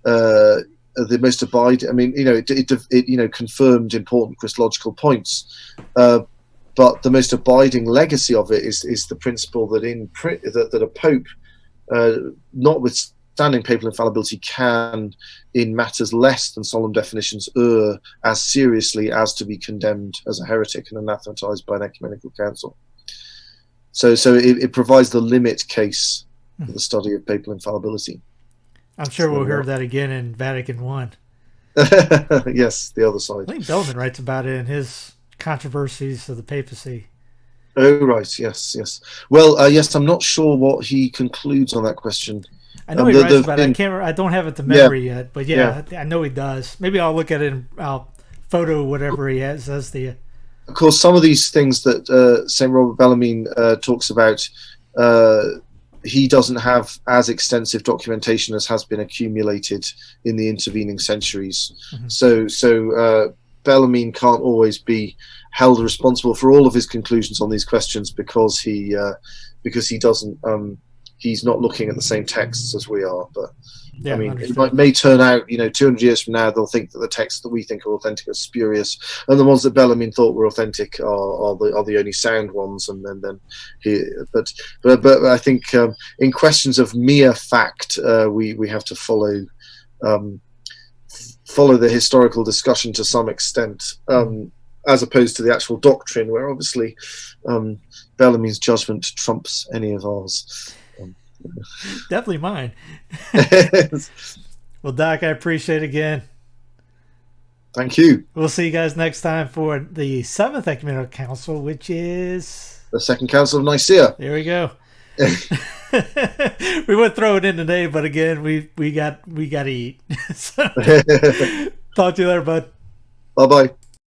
I mean, it confirmed important Christological points, but the most abiding legacy of it is the principle that that a pope, notwithstanding papal infallibility, can, in matters less than solemn definitions, err as seriously as to be condemned as a heretic and anathematized by an ecumenical council. So it provides the limit case for the study of papal infallibility. I'm sure we'll hear that again in Vatican I. Yes, the other side. I think Bellman writes about it in his Controversies of the Papacy. Oh, right, yes. Well, yes, I'm not sure what he concludes on that question. I know he writes about it. I don't have it to memory yet, but I know he does. Maybe I'll look at it and I'll photo whatever he says to you. Of course, some of these things that St. Robert Bellarmine talks about, he doesn't have as extensive documentation as has been accumulated in the intervening centuries. Mm-hmm. So Bellarmine can't always be held responsible for all of his conclusions on these questions because he doesn't. He's not looking at the same texts as we are, but I mean, it may turn out, 200 years from now, they'll think that the texts that we think are authentic are spurious, and the ones that Bellarmine thought were authentic are the only sound ones. And then but I think in questions of mere fact, we have to follow the historical discussion to some extent, as opposed to the actual doctrine, where obviously Bellarmine's judgment trumps any of ours. Definitely mine. Well, Doc, I appreciate it again. Thank you. We'll see you guys next time for the 7th Ecumenical Council, which is the Second Council of Nicaea. There we go. We would throw it in today, but again, we got to eat. So, talk to you later, bud. Bye-bye.